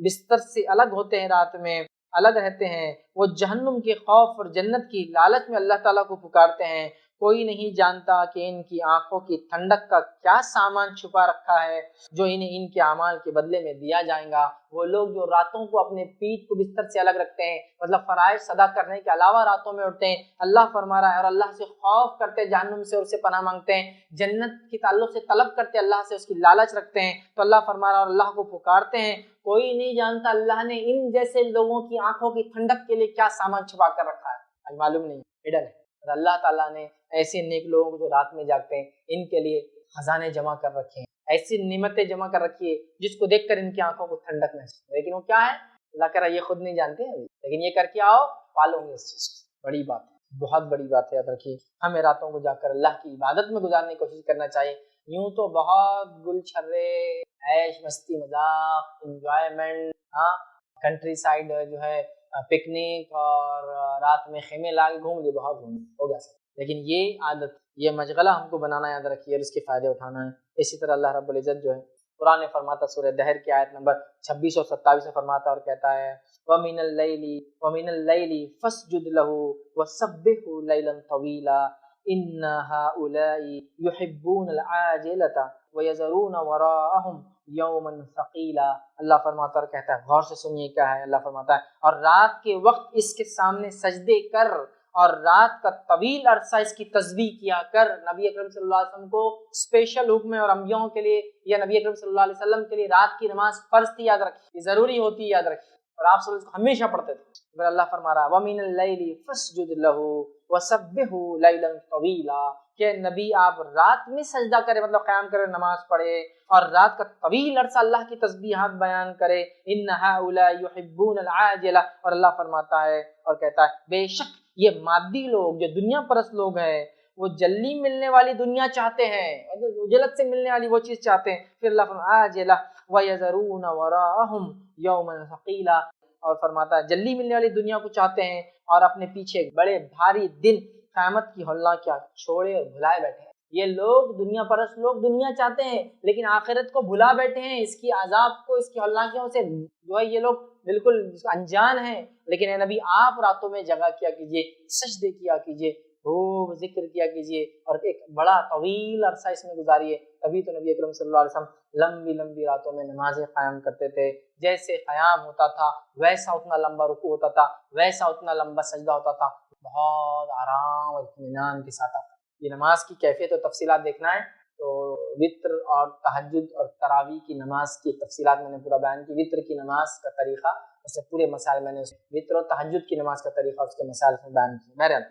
بستر سے الگ ہوتے ہیں، رات میں الگ رہتے ہیں، وہ جہنم کے خوف اور جنت کی لالچ میں اللہ تعالیٰ کو پکارتے ہیں۔ کوئی نہیں جانتا کہ ان کی آنکھوں کی ٹھنڈک کا کیا سامان چھپا رکھا ہے جو انہیں ان کے اعمال کے بدلے میں دیا جائے گا۔ وہ لوگ جو راتوں کو اپنے پیٹھ کو بستر سے الگ رکھتے ہیں، مطلب فرائض ادا کرنے کے علاوہ راتوں میں اٹھتے ہیں، اللہ فرما رہا ہے، اور اللہ سے خوف کرتے، جہنم سے اور سے پناہ مانگتے ہیں، جنت کے تعلق سے طلب کرتے، اللہ سے اس کی لالچ رکھتے ہیں، تو اللہ فرما رہا ہے اور اللہ کو پکارتے ہیں۔ کوئی نہیں جانتا اللہ نے ان جیسے لوگوں کی آنکھوں کی ٹھنڈک کے لیے کیا سامان چھپا کر رکھا ہے، آج معلوم نہیں، ہڈن ہے۔ اور اللہ تعالیٰ نے ایسے نیک لوگوں کو جو رات میں جاگتے ہیں ان کے لیے خزانے جمع کر رکھے ہیں، ایسی نعمتیں جمع کر رکھی ہے جس کو دیکھ کر ان کی آنکھوں کو ٹھنڈک محسوس، لیکن وہ کیا ہے اللہ کہہ رہا ہے یہ خود نہیں جانتے ہیں، لیکن یہ کر کے آؤ پالو گے اس چیز کو۔ بڑی بات ہے، بہت بڑی بات ہے، یاد رکھیے ہمیں راتوں کو جا کر اللہ کی عبادت میں گزارنے کی کوشش کرنا چاہیے۔ یوں تو بہت گل چھرے، عیش مستی مذاق، انجوائمنٹ، ہاں کنٹری سائڈ جو ہے پکنک اور رات میں خیمے لا کے گھوم لیے، بہت گھوم ہو گیا سر، لیکن یہ عادت، یہ مشغلہ ہم کو بنانا، یاد رکھیے، اور اس کے فائدے اٹھانا ہے۔ اسی طرح اللہ رب العزت جو ہے قرآن میں فرماتا، سورہ دہر کی آیت نمبر 26 اور 27 میں فرماتا اور کہتا ہے وَمِنَ اللَّيْلِ فَاسْجُدْ لَهُ وَسَبِّحْهُ لَيْلًا طَوِيلًا إِنَّ هَؤُلَاءِ يُحِبُّونَ الْعَاجِلَةَ وَيَذَرُونَ وَرَاءَهُمْ یومن ثقیلا۔ اللہ فرماتا اور کہتا ہے، غور سے سنیے کیا ہے، اللہ فرماتا ہے اور رات کے وقت اس کے سامنے سجدے کر اور رات کا طویل عرصہ اس کی تسبیح کیا کر۔ نبی اکرم صلی اللہ علیہ وسلم کو اسپیشل حکم ہے، اور انبیاءوں کے لیے یا نبی اکرم صلی اللہ علیہ وسلم کے لیے رات کی نماز فرض تھی، یاد رکھیے، یہ ضروری ہوتی ہے، یاد رکھیے، اور آپ صلی اللہ علیہ وسلم ہمیشہ پڑھتے تھے۔ پھر اللہ فرما رہا ہے وَمِنَ اللَّيْلِ فَاسْجُدْ لَهُ وَسَبِّحْهُ لَيْلًا طَوِيلًا، کہ نبی آپ رات میں سجدہ کرے، مطلب قیام کرے، نماز پڑھے، اور رات کا طویل عرصہ اللہ کی تسبیحات بیان کرے۔ ان هؤلاء يحبون العاجلہ، اور اللہ فرماتا ہے اور کہتا ہے بے شک یہ مادی لوگ جو دنیا پرست لوگ ہیں وہ جلدی ملنے والی دنیا چاہتے ہیں، جلد سے ملنے والی وہ چیز چاہتے ہیں۔ پھر اللہ فرماتا ہے عاجلہ وَيَذَرُونَ وَرَاءَهُمْ يَوْمًا ثَقِيلًا، اور فرماتا ہے جلدی ملنے والی دنیا کو چاہتے ہیں اور اپنے پیچھے ایک بڑے بھاری دن قیامت کی ہولناکیاں چھوڑے اور بھلائے بیٹھے ہیں۔ یہ لوگ دنیا پرست لوگ دنیا چاہتے ہیں لیکن آخرت کو بھلا بیٹھے ہیں، اس کی عذاب کو، اس کی ہولناکیوں سے جو ہے یہ لوگ بالکل انجان ہیں۔ لیکن اے نبی آپ راتوں میں جگہ کیا کیجئے، سجدے کیا کیجئے، خوب ذکر کیا کیجئے اور ایک بڑا طویل عرصہ اس میں گزاریے۔ تبھی تو نبی اکرم صلی اللہ علیہ وسلم لمبی لمبی راتوں میں نمازیں قیام کرتے تھے، جیسے قیام ہوتا تھا ویسا اتنا لمبا رکوع ہوتا تھا، ویسا اتنا لمبا سجدہ ہوتا تھا، بہت آرام اور اطمینان کے ساتھ آتا۔ یہ نماز کی کیفیت اور تفصیلات دیکھنا ہے تو وطر اور تہجد اور تراویح کی نماز کی تفصیلات میں نے پورا بیان کی۔ وطر کی نماز کا طریقہ، اس سے پورے مسائل میں نے وطر اور تہجد کی نماز کا طریقہ اس کے مسائل میں بیان کیے۔ بہرحال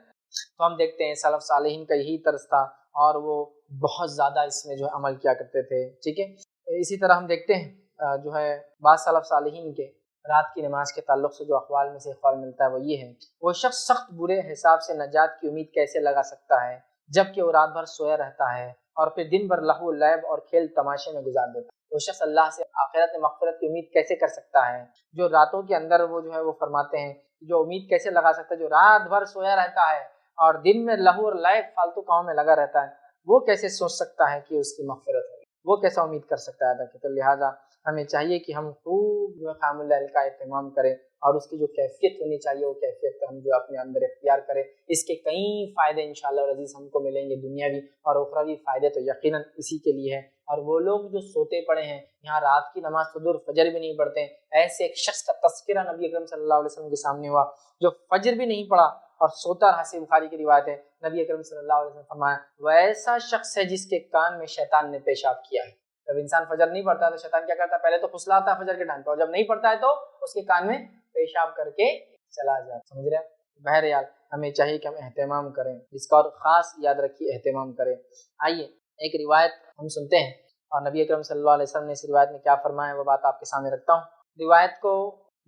تو ہم دیکھتے ہیں سلف صالحین کا یہی طرز تھا اور وہ بہت زیادہ اس میں جو ہے عمل کیا کرتے تھے، ٹھیک ہے۔ اسی طرح ہم دیکھتے ہیں جو ہے بعض سلف صالحین کے رات کی نماز کے تعلق سے جو اقوال میں سے اقوال ملتا ہے وہ یہ ہے، وہ شخص سخت برے حساب سے نجات کی امید کیسے لگا سکتا ہے جبکہ وہ رات بھر سویا رہتا ہے اور پھر دن بھر لہو و لعب اور کھیل تماشے میں گزار دیتا ہے۔ وہ شخص اللہ سے آخرت میں مغفرت کی امید کیسے کر سکتا ہے جو راتوں کے اندر وہ جو ہے وہ فرماتے ہیں، جو امید کیسے لگا سکتا ہے جو رات بھر سویا رہتا ہے اور دن میں لہو اور لعب فالتو کاموں میں لگا رہتا ہے، وہ کیسے سوچ سکتا ہے کہ اس کی مغفرت ہوگی، وہ کیسا امید کر سکتا ہے۔ تو لہٰذا ہمیں چاہیے کہ ہم خوب جو ہے قیام اللیل کا اہتمام کریں اور اس کی جو کیفیت ہونی چاہیے وہ کیفیت ہم جو اپنے اندر اختیار کریں۔ اس کے کئی فائدے انشاءاللہ العزیز ہم کو ملیں گے، دنیاوی اور اخروی فائدے تو یقیناً اسی کے لیے ہے۔ اور وہ لوگ جو سوتے پڑے ہیں، یہاں رات کی نماز تو دور فجر بھی نہیں پڑھتے ہیں، ایسے ایک شخص کا تذکرہ نبی اکرم صلی اللہ علیہ وسلم کے سامنے ہوا جو فجر بھی نہیں پڑھا اور سوتا رہا۔ صحیح بخاری کی روایت ہے، نبی اکرم صلی اللہ علیہ وسلم فرمایا وہ ایسا شخص ہے جس کے کان میں شیطان نے پیشاب کیا ہے۔ جب انسان فجر نہیں پڑھتا ہے تو شیطان کیا کرتا ہے، پہلے تو پھسلاتا ہے فجر کے ٹائم پہ، اور جب نہیں پڑھتا ہے تو اس کے کان میں پیشاب کر کے چلا جاتا ہے، سمجھ رہے ہیں۔ بہرحال ہمیں چاہیے کہ ہم اہتمام کریں اس کا، اور خاص یاد رکھیے اہتمام کریں۔ آئیے ایک روایت ہم سنتے ہیں اور نبی اکرم صلی اللہ علیہ وسلم نے اس روایت میں کیا فرمایا وہ بات آپ کے سامنے رکھتا ہوں۔ روایت کو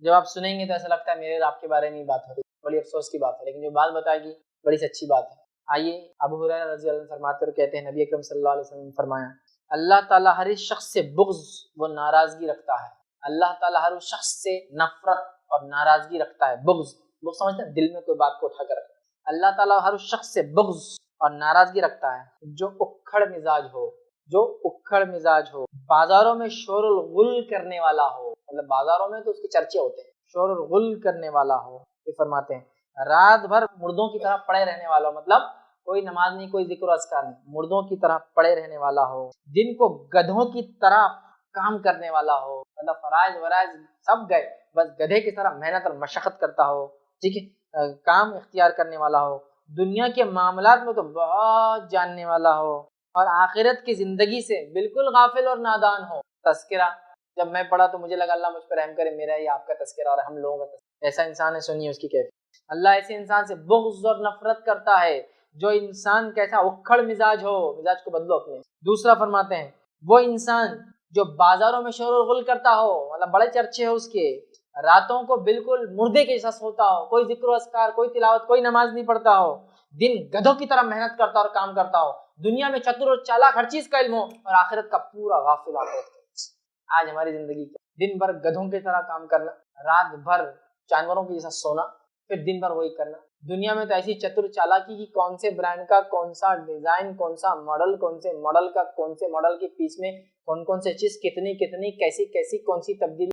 جب آپ سنیں گے تو ایسا لگتا ہے میرے آپ کے بارے میں ہی بات ہو رہی ہے، بڑی افسوس کی بات ہے، لیکن جو بات بتائے گی بڑی سچی بات ہے۔ آئیے ابو ہریرہ رضی اللہ عنہ فرماتے ہوئے کہتے ہیں نبی اکرم صلی اللہ علیہ وسلم نے فرمایا اللہ تعالیٰ ہر اس شخص سے بغض و ناراضگی رکھتا ہے، اللہ تعالیٰ ہر اس شخص سے نفرت اور ناراضگی رکھتا ہے۔ بغض سمجھتے ہیں دل میں کوئی بات کو اٹھا کر رکھتا، اللہ تعالیٰ ہر اس شخص سے بغض اور ناراضگی رکھتا ہے جو اکھڑ مزاج ہو، جو اکھڑ مزاج ہو، بازاروں میں شور الغل کرنے والا ہو، مطلب بازاروں میں تو اس کے چرچے ہوتے ہیں، شور الغل کرنے والا ہو۔ یہ فرماتے ہیں رات بھر مردوں کی طرح پڑے رہنے والا ہو، مطلب کوئی نماز نہیں، کوئی ذکر و اذکار نہیں، مردوں کی طرح پڑے رہنے والا ہو، دن کو گدھوں کی طرح کام کرنے والا ہو، مطلب فرائض ورائض سب گئے، بس گدھے کی طرح محنت اور مشقت کرتا ہو، ٹھیک ہے، کام اختیار کرنے والا ہو، دنیا کے معاملات میں تو بہت جاننے والا ہو اور آخرت کی زندگی سے بالکل غافل اور نادان ہو۔ تذکرہ جب میں پڑھا تو مجھے لگا اللہ مجھ پر رحم کرے، میرا ہی آپ کا تذکرہ اور ہم لوگوں کا تذکرہ، ایسا انسان ہے، سنیے اس کی کیفیت۔ اللہ ایسے انسان سے بغض اور نفرت کرتا ہے جو انسان کیسا اکھڑ مزاج ہو، مزاج کو بدلو اپنے۔ دوسرا فرماتے ہیں وہ انسان جو بازاروں میں شور و غل کرتا ہو، مطلب بڑے چرچے ہو اس کے، راتوں کو بالکل مردے کے جیسا سوتا ہو، کوئی ذکر و اذکار، کوئی تلاوت، کوئی نماز نہیں پڑھتا ہو، دن گدھوں کی طرح محنت کرتا اور کام کرتا ہو، دنیا میں چتر اور چالاک ہر چیز کا علم ہو اور آخرت کا پورا غافل ہو۔ آج ہماری زندگی کا دن بھر گدھوں کی طرح کام کرنا، رات بھر جانوروں کی جیسا سونا، پھر دن بھر وہی کرنا۔ دنیا میں تو ایسی چتر چالاکی کی کون سے برانڈ کا کون سا ڈیزائن، کون سا ماڈل، کون سے ماڈل کا کون سے ماڈل کے پیس میں کون کون سے چیز، کتنی کیسی کون سی تبدیلی